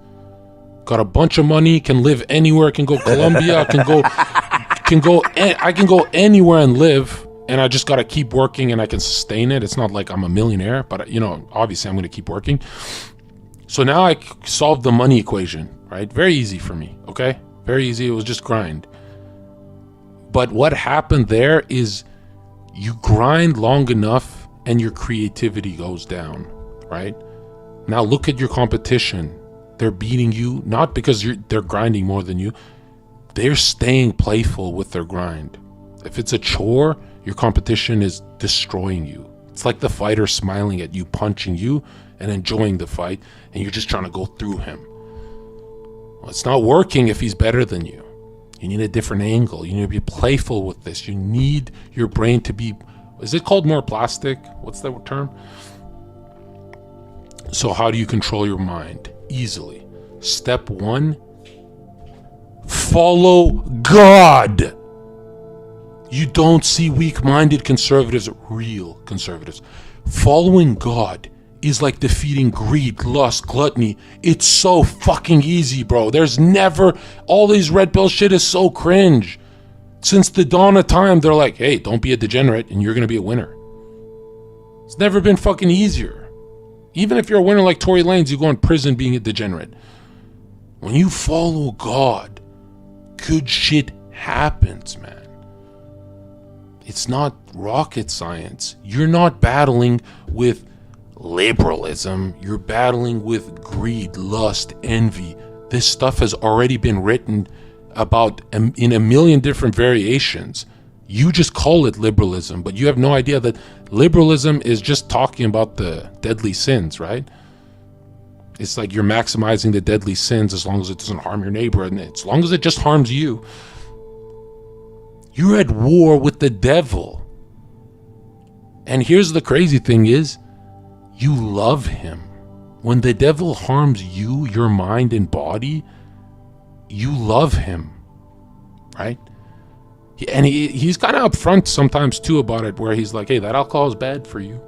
Got a bunch of money, can live anywhere, can go Colombia, I can go anywhere and live, and I just gotta keep working and I can sustain it. It's not like I'm a millionaire, but you know, obviously I'm gonna keep working. So now I solved the money equation, right? Very easy for me, okay? Very easy, it was just grind. But what happened there is you grind long enough and your creativity goes down, right? Now look at your competition. They're beating you, not because they're grinding more than you. They're staying playful with their grind. If it's a chore, your competition is destroying you. It's like the fighter smiling at you, punching you, and enjoying the fight, and you're just trying to go through him. Well, it's not working if he's better than you. You need a different angle. You need to be playful with this. You need your brain to be, is it called more plastic? What's that term? So how do you control your mind? Easily. Step 1, follow God. You don't see weak-minded conservatives, real conservatives. Following God is like defeating greed, lust, gluttony. It's so fucking easy, bro. There's never, all these red pill shit is so cringe. Since the dawn of time, they're like, hey, don't be a degenerate and you're gonna be a winner. It's never been fucking easier. Even if you're a winner like Tory Lanez, you go in prison being a degenerate. When you follow God, good shit happens, man. It's not rocket science. You're not battling with liberalism. You're battling with greed, lust, envy. This stuff has already been written about in a million different variations. You just call it liberalism, but you have no idea that liberalism is just talking about the deadly sins, right? It's like you're maximizing the deadly sins as long as it doesn't harm your neighbor, and as long as it just harms you. You're at war with the devil. And here's the crazy thing is, you love him. When the devil harms you, your mind and body, you love him, right? And he's kind of upfront sometimes too about it, where he's like, hey, that alcohol is bad for you.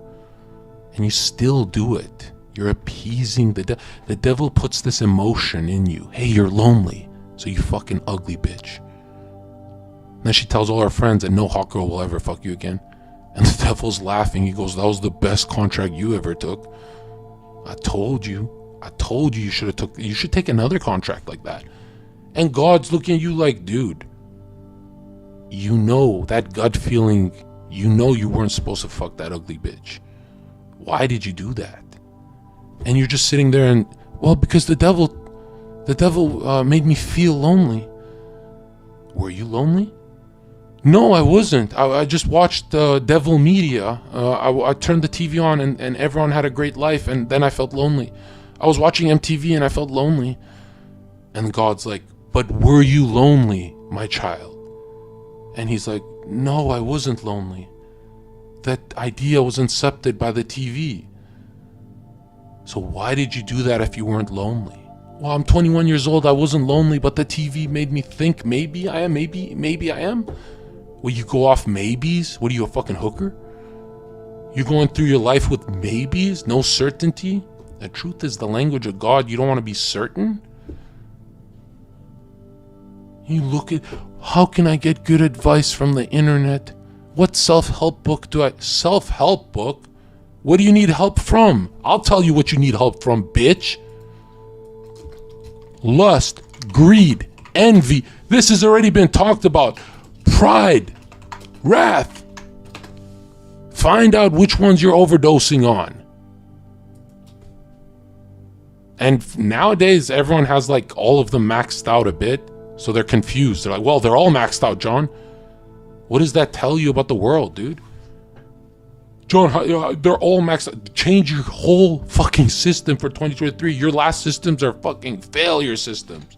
And you still do it. You're appeasing the devil. The devil puts this emotion in you. Hey, you're lonely, so you fucking ugly bitch. And then she tells all her friends that no hot girl will ever fuck you again. And the devil's laughing. He goes, that was the best contract you ever took. I told you you should take another contract like that. And God's looking at you like, dude, you know that gut feeling, you know you weren't supposed to fuck that ugly bitch. Why did you do that? And you're just sitting there and, well, because the devil made me feel lonely. Were you lonely? No, I wasn't. I just watched devil media. I turned the TV on and everyone had a great life, and then I felt lonely. I was watching MTV and I felt lonely. And God's like, but were you lonely, my child? And he's like, no, I wasn't lonely. That idea was incepted by the TV. So why did you do that if you weren't lonely? Well, I'm 21 years old. I wasn't lonely, but the TV made me think maybe I am, maybe I am. Will you go off maybes? What are you, a fucking hooker? You're going through your life with maybes, no certainty? The truth is the language of God. You don't want to be certain? You look at, how can I get good advice from the internet? What self-help book do I... Self-help book? What do you need help from? I'll tell you what you need help from, bitch. Lust, greed, envy. This has already been talked about. Pride, wrath. Find out which ones you're overdosing on. And nowadays, everyone has like all of them maxed out a bit. So they're confused. They're like, well, they're all maxed out, John. What does that tell you about the world, dude? John, they're all maxed out. Change your whole fucking system for 2023. Your last systems are fucking failure systems.